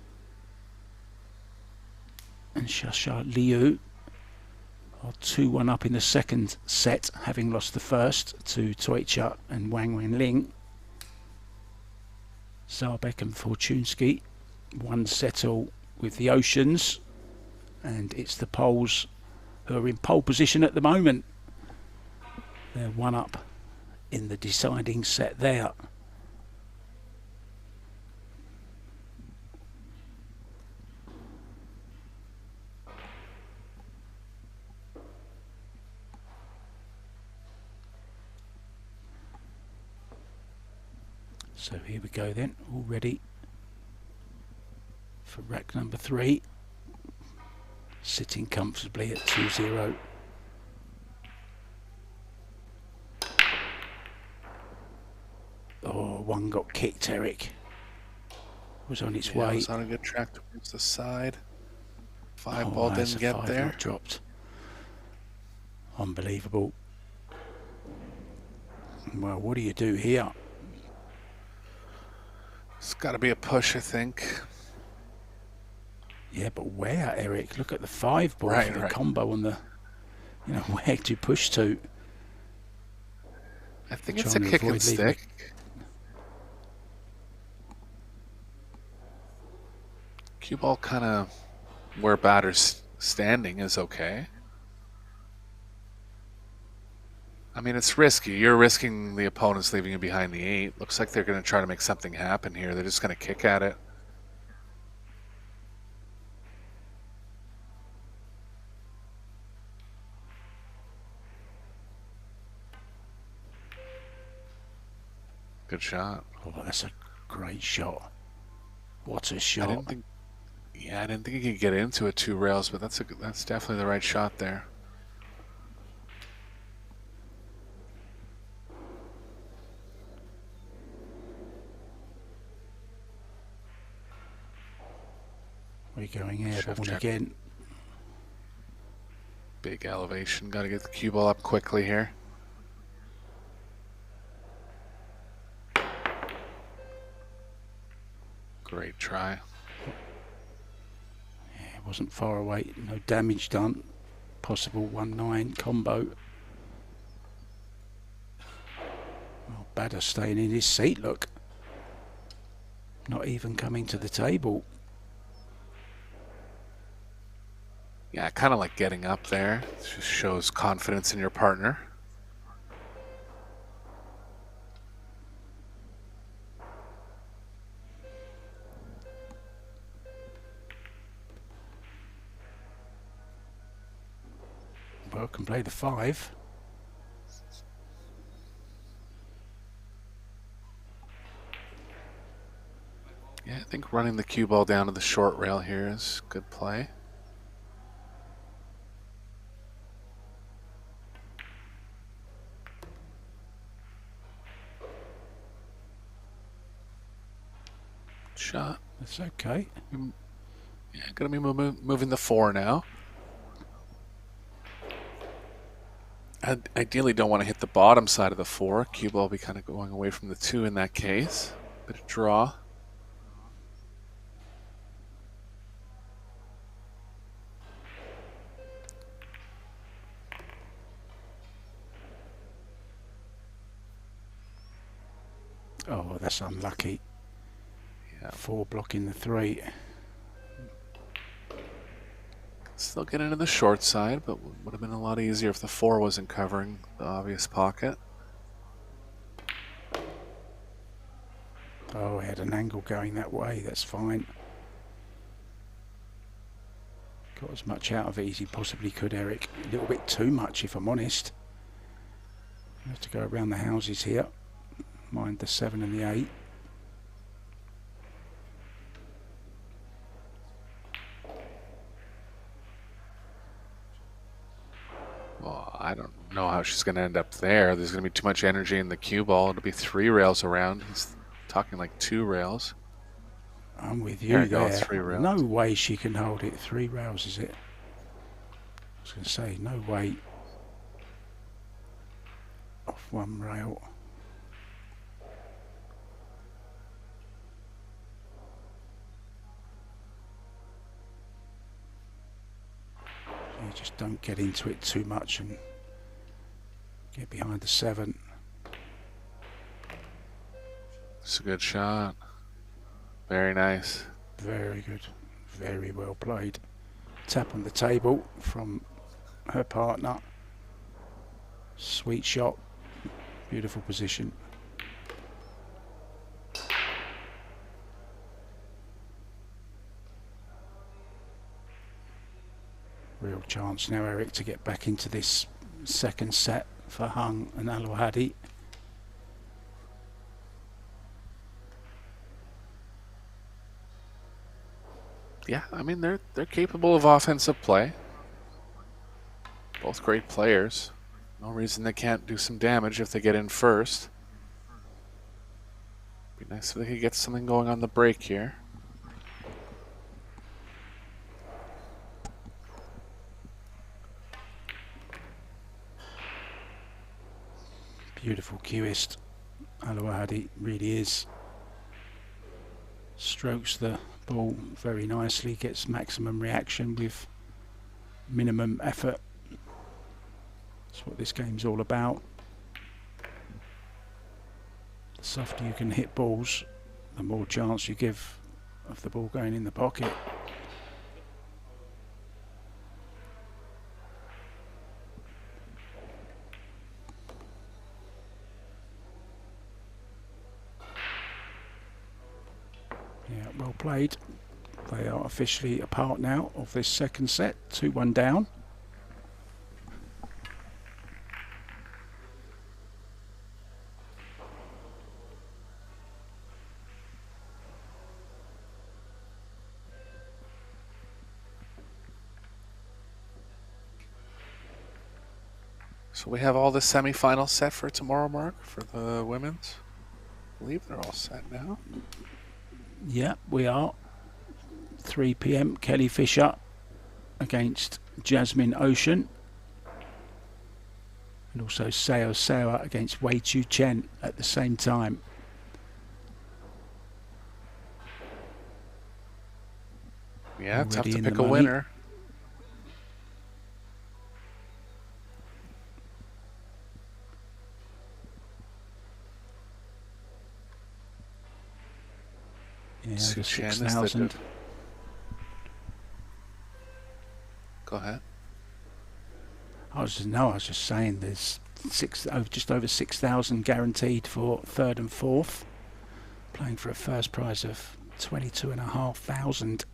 and Shasha Liu are 2-1 up in the second set, having lost the first to Toicha and Wang Wenling. Zabek and Fortunsky, 1 set all with the Oceans, and it's the Poles who are in pole position at the moment. They're 1 up in the deciding set there. So here we go then, all ready for rack number 3. Sitting comfortably at 2-0. Oh, one got kicked, Eric. Was on its way. It was on a good track towards the side. 5 ball didn't get there. Not dropped. Unbelievable. Well, what do you do here? It's got to be a push, I think. Yeah, but where, Eric? Look at the 5 ball for the combo on the... where to push to? I think it's a kick and stick. Cue ball kind of where batter's standing is okay. I mean, it's risky. You're risking the opponents leaving you behind the 8. Looks like they're going to try to make something happen here. They're just going to kick at it. Good shot. Oh, that's a great shot. What a I shot. didn't think he could get into it 2 rails, but that's definitely the right shot there. We're going airborne SZEWCZYK. again. Big elevation. Got to get the cue ball up quickly here. Great try. Yeah, it wasn't far away. No damage done. Possible 1-9 combo. Well, Bader staying in his seat, look. Not even coming to the table. Yeah, kind of like getting up there. It just shows confidence in your partner. Well, can play the 5. Yeah, I think running the cue ball down to the short rail here is good play. Shot. That's okay. Yeah, gonna be moving the 4 now. I ideally don't want to hit the bottom side of the 4. Cue ball will be kind of going away from the 2 in that case. Bit of draw. Oh, that's unlucky. Yeah. 4 blocking the 3. Still get into the short side, but would have been a lot easier if the 4 wasn't covering the obvious pocket. Oh, I had an angle going that way. That's fine. Got as much out of it as he possibly could, Eric. A little bit too much, if I'm honest. I have to go around the houses here. Mind the 7 and the 8. Well, I don't know how she's going to end up there. There's going to be too much energy in the cue ball. It'll be 3 rails around. He's talking like 2 rails. I'm with you there. 3 rails. No way she can hold it. 3 rails, is it? I was going to say, no way. Off 1 rail. You just don't get into it too much and get behind the 7. It's a good shot. Very nice. Very good. Very well played. Tap on the table from her partner. Sweet shot. Beautiful position. Real chance now, Eric, to get back into this second set for Hung and ALAWADHI. Yeah, I mean they're capable of offensive play. Both great players. No reason they can't do some damage if they get in first. Be nice if they could get something going on the break here. Beautiful cueist. ALAWADHI really is. Strokes the ball very nicely, gets maximum reaction with minimum effort. That's what this game's all about. The softer you can hit balls, the more chance you give of the ball going in the pocket. Yeah, well played. They are officially a part now of this second set. 2-1 down. So we have all the semifinals set for tomorrow, Mark, for the women's. I believe they're all set now. Yeah, we are. 3 p.m. Kelly Fisher against Jasmine Ocean. And also SZEWCZYK against Wei Chu Chen at the same time. Yeah, Already tough to in pick the a money. winner. Yeah, Su over Chen is 6,000. Go ahead. I was just saying there's just over 6,000 guaranteed for third and fourth. Playing for a first prize of 22,500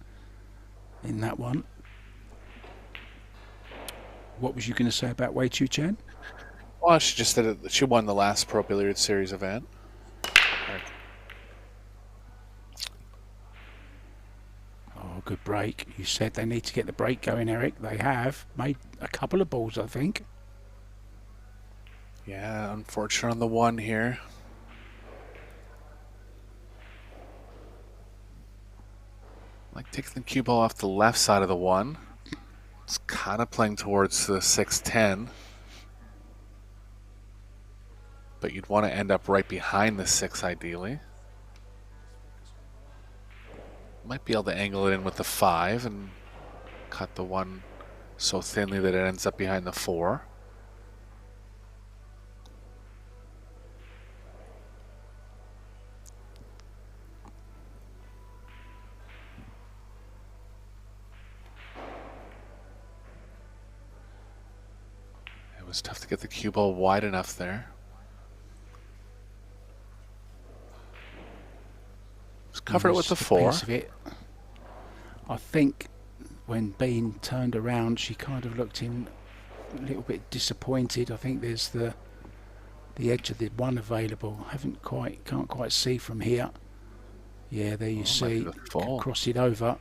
in that one. What was you going to say about Wei Chu Chen? Well, she just said that she won the last Pro Billiard Series event. Oh, good break. You said they need to get the break going, Eric. They have made a couple of balls, I think. Yeah, unfortunate on the one here. Like taking the cue ball off the left side of the one. It's kind of playing towards the 6-10. But you'd want to end up right behind the 6 ideally. Might be able to angle it in with the 5 and cut the 1 so thinly that it ends up behind the 4. It was tough to get the cue ball wide enough there. Just cover it with the 4. Piece of it. I think when Bean turned around, she kind of looked in a little bit disappointed. I think there's the edge of the 1 available. Can't quite see from here. Yeah, there you see. Cross it over.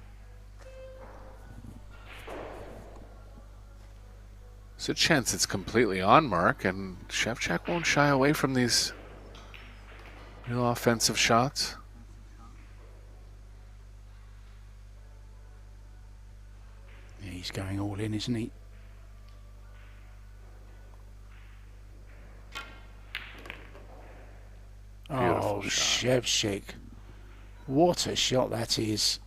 There's a chance it's completely on, Mark, and SZEWCZYK won't shy away from these real offensive shots. Yeah, he's going all in, isn't he? Beautiful oh, shot. SZEWCZYK. What a shot that is.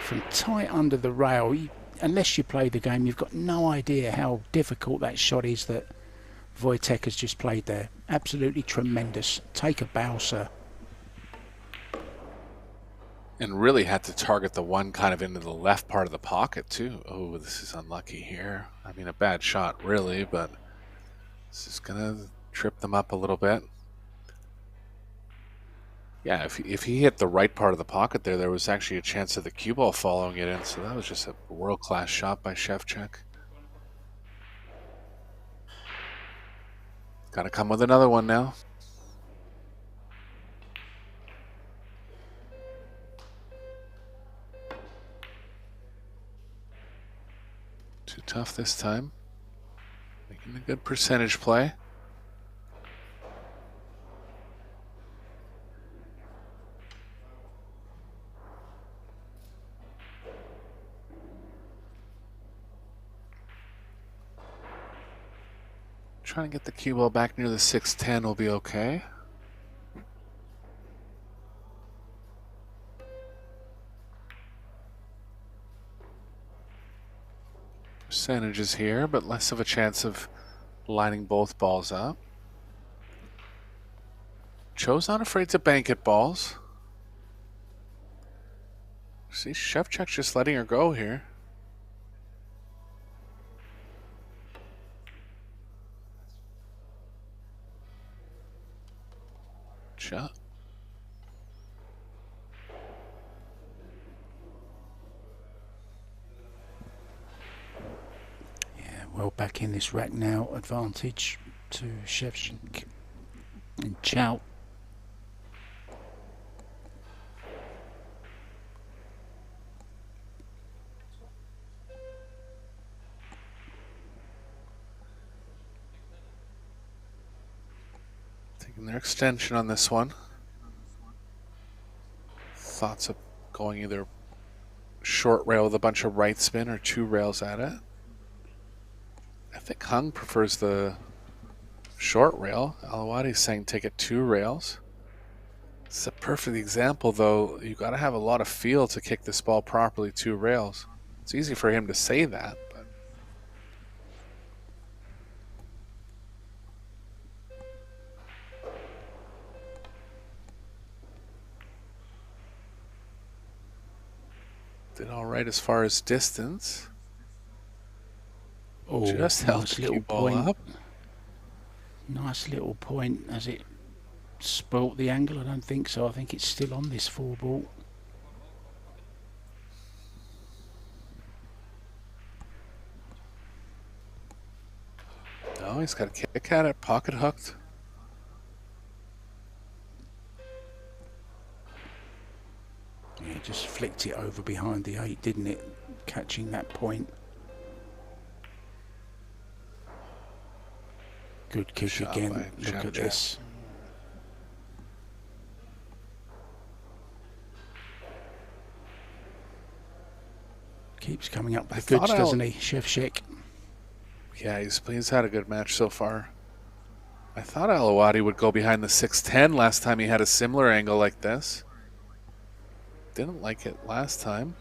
From tight under the rail. Unless you play the game, you've got no idea how difficult that shot is that Wojtek has just played there. Absolutely tremendous. Take a bow, sir. And really had to target the 1 kind of into the left part of the pocket, too. Oh, this is unlucky here. I mean, a bad shot, really, but this is going to trip them up a little bit. Yeah, if he hit the right part of the pocket there was actually a chance of the cue ball following it in, so that was just a world-class shot by SZEWCZYK. Got to come with another one now. Too tough this time. Making a good percentage play. Trying to get the cue ball back near the 6-10 will be okay. Percentages here, but less of a chance of lining both balls up. CHOU's not afraid to bank at balls. See, SZEWCZYK just letting her go here. Shot. Yeah, well back in this rack now. Advantage to SZEWCZYK and CHOU. Taking their extension on this one. Thoughts of going either short rail with a bunch of right spin or 2 rails at it. I think Hung prefers the short rail. ALAWADHI's saying take it 2 rails. It's a perfect example, though. You got to have a lot of feel to kick this ball properly 2 rails. It's easy for him to say that, but did all right as far as distance. Oh, Just held nice the little cue ball point. up. Nice little point. Has it spoilt the angle? I don't think so. I think it's still on this 4 ball. No, he's got a kick at it, pocket hooked. Yeah, just flicked it over behind the 8, didn't it? Catching that point. Good kick Shot again. by Look at SZEWCZYK. this. Keeps coming up with the goods, doesn't he, SZEWCZYK? Yeah, he's had a good match so far. I thought ALAWADHI would go behind the 610 last time he had a similar angle like this. Didn't like it last time.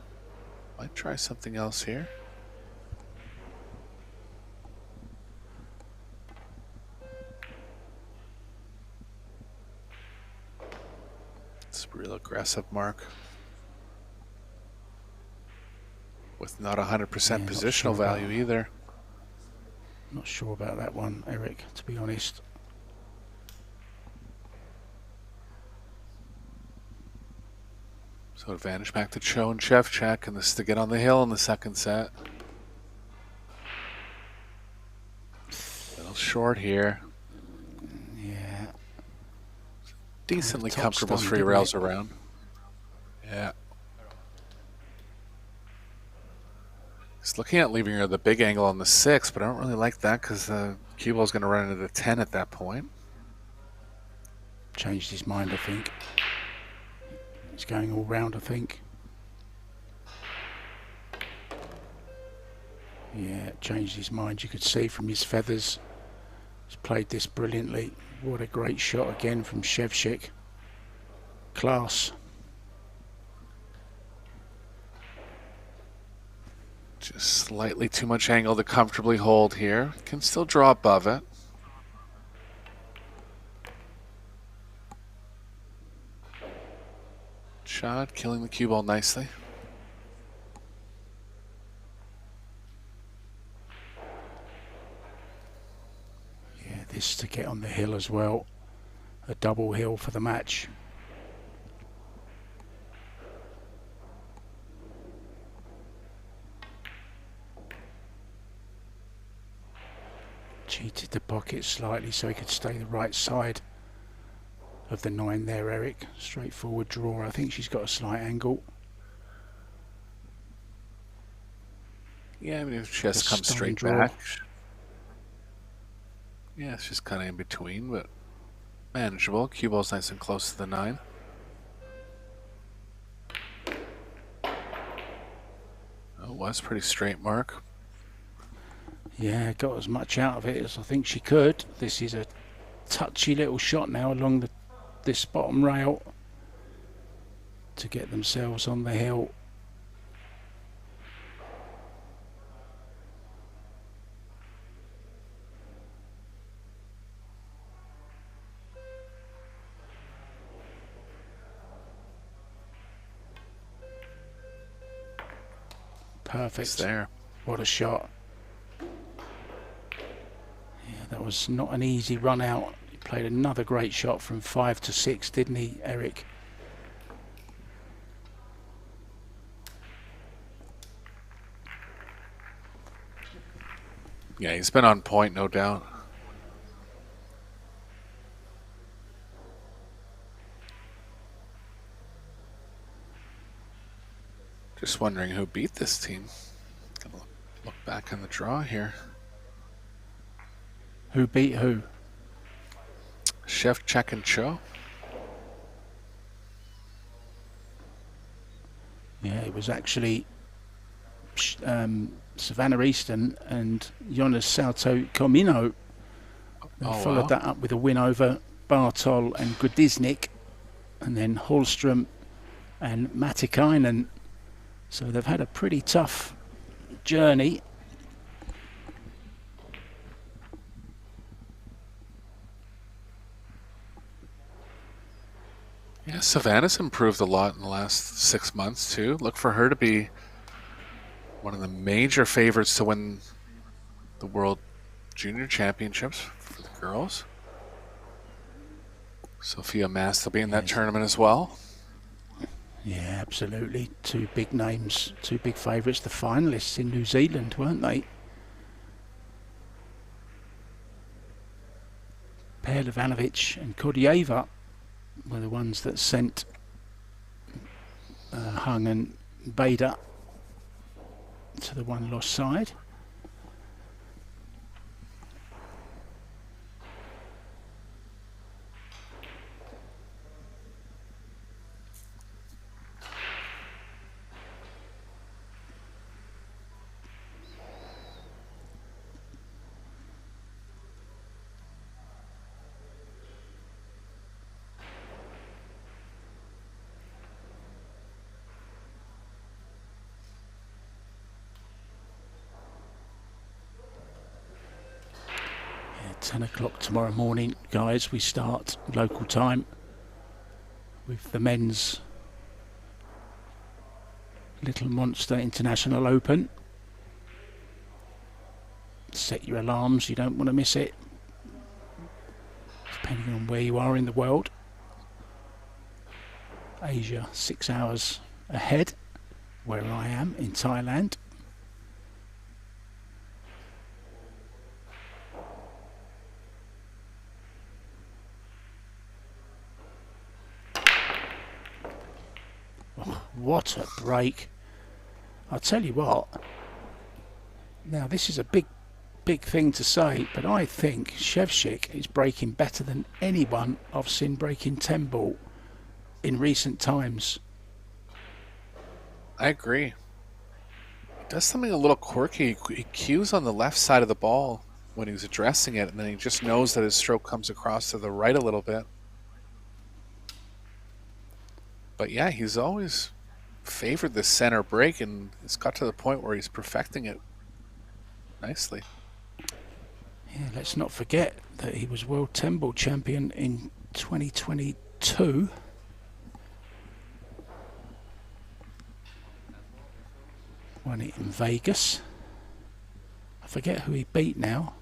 Might try something else here. It's a real aggressive mark. With not 100% positional value either. Not sure about that one, Eric, to be honest. So advantage back to CHOU and SZEWCZYK, and this is to get on the hill in the second set. A little short here. Yeah. Decently Top comfortable stun, 3 didn't rails it? around. Yeah. He's looking at leaving her the big angle on the 6, but I don't really like that because the cue ball is going to run into the 10 at that point. Changed his mind, I think. He's going all round, I think. Yeah, changed his mind. You could see from his feathers. He's played this brilliantly. What a great shot again from SZEWCZYK. Class. Just slightly too much angle to comfortably hold here. Can still draw above it. Shot, killing the cue ball nicely. Yeah, this to get on the hill as well. A double hill for the match. Cheated the pocket slightly so he could stay the right side of the 9 there, Eric. Straightforward draw. I think she's got a slight angle. Yeah, I mean, if she has to come Stone straight draw. back. Yeah, it's just kind of in between, but manageable. Cue ball's nice and close to the 9. Oh, it was pretty straight mark. Yeah, got as much out of it as I think she could. This is a touchy little shot now along this bottom rail to get themselves on the hill. Perfect. It's there. What a shot. Yeah, that was not an easy run out. He played another great shot from 5 to 6, didn't he, Eric? Yeah, he's been on point, no doubt. Just wondering who beat this team. Gonna look back on the draw here. Who beat who? SZEWCZYK and CHOU. Yeah, it was actually Savannah Easton and Jonas Salto Comino. They followed that up with a win over Bartol and Gudiznik, and then Hallström and Matikainen. So they've had a pretty tough journey. Yeah, Savannah's improved a lot in the last 6 months too. Look for her to be one of the major favorites to win the World Junior Championships for the girls. Sophia Mast will be in that tournament as well. Yeah, absolutely. Two big names, two big favourites, the finalists in New Zealand, weren't they? Per Ivanovic and Kordieva were the ones that sent Hung and Bader to the one lost side. Yeah, 10 o'clock tomorrow morning, guys. We start local time with the men's Little Monster International Open. Set your alarms, you don't want to miss it, depending on where you are in the world. Asia 6 hours ahead, where I am in Thailand. Oh, what a break. I'll tell you what, now this is a big thing to say, but I think SZEWCZYK is breaking better than anyone I've seen breaking 10 ball in recent times. I agree. He does something a little quirky. He cues on the left side of the ball when he's addressing it, and then he just knows that his stroke comes across to the right a little bit. But yeah, he's always favored the center break, and it's got to the point where he's perfecting it nicely. Yeah, let's not forget that he was World 10 ball champion in 2022. Won it in Vegas. I forget who he beat now.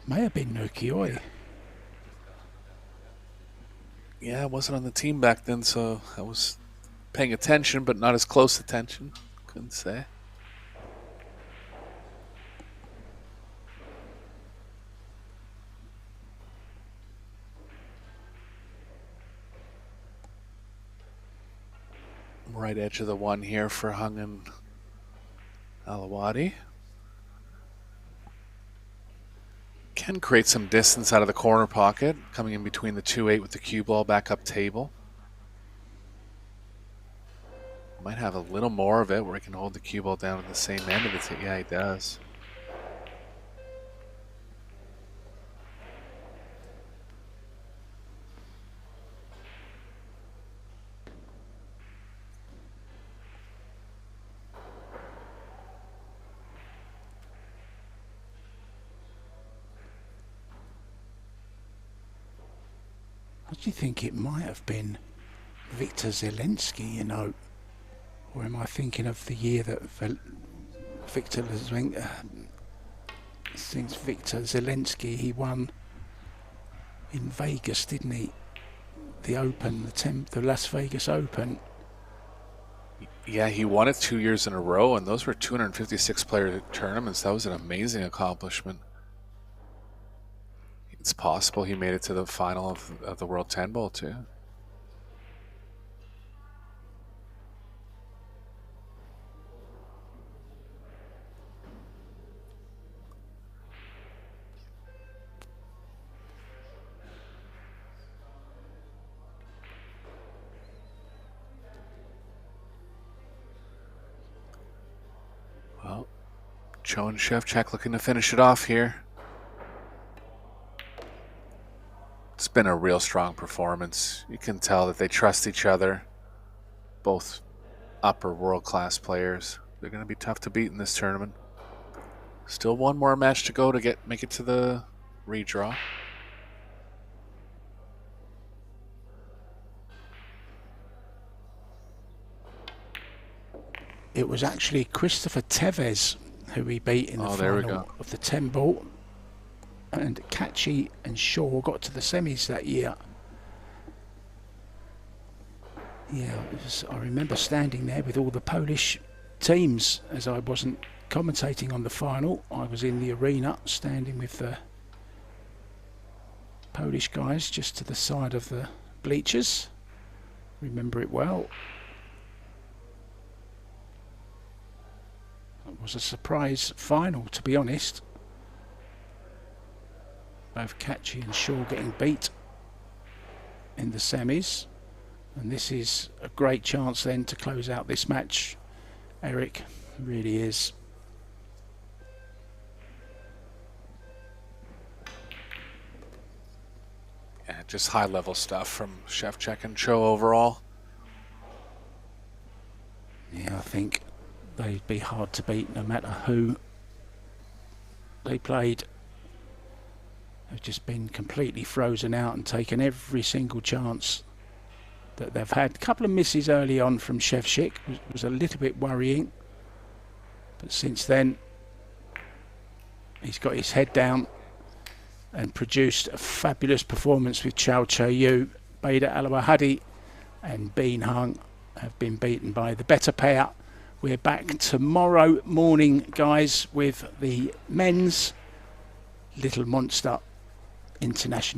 May have been Nukioi. Yeah, I wasn't on the team back then, so I was paying attention, but not as close attention. Couldn't say. Right edge of the one here for Hung and ALAWADHI. Can create some distance out of the corner pocket, coming in between the 2-8 with the cue ball back up table. Might have a little more of it where he can hold the cue ball down at the same end of the table. Yeah, he does. What do you think it might have been? Victor Zelensky, you know? Or am I thinking of the year that Victor Zelensky, he won in Vegas, didn't he? The Open, the Las Vegas Open. Yeah, he won it 2 years in a row, and those were 256 player tournaments. That was an amazing accomplishment. It's possible he made it to the final of the World 10 Ball too. Well, CHOU and SZEWCZYK looking to finish it off here. It's been a real strong performance. You can tell that they trust each other. Both upper world-class players. They're going to be tough to beat in this tournament. Still one more match to go to make it to the redraw. It was actually Christopher Tevez who he beat in the final of the 10 ball. And Kachi and Shaw got to the semis that year. Yeah, I remember standing there with all the Polish teams as I wasn't commentating on the final. I was in the arena standing with the Polish guys just to the side of the bleachers. Remember it well. It was a surprise final, to be honest. Both Kachi and Shaw getting beat in the semis. And this is a great chance then to close out this match, Eric. It really is. Yeah, just high-level stuff from SZEWCZYK and CHOU overall. Yeah, I think they'd be hard to beat no matter who they played. They've just been completely frozen out and taken every single chance that they've had. A couple of misses early on from SZEWCZYK was a little bit worrying, but since then he's got his head down and produced a fabulous performance with CHOU. Bader ALAWADHI and Bean Hung have been beaten by the better pair. We're back tomorrow morning, guys, with the men's Little Monster International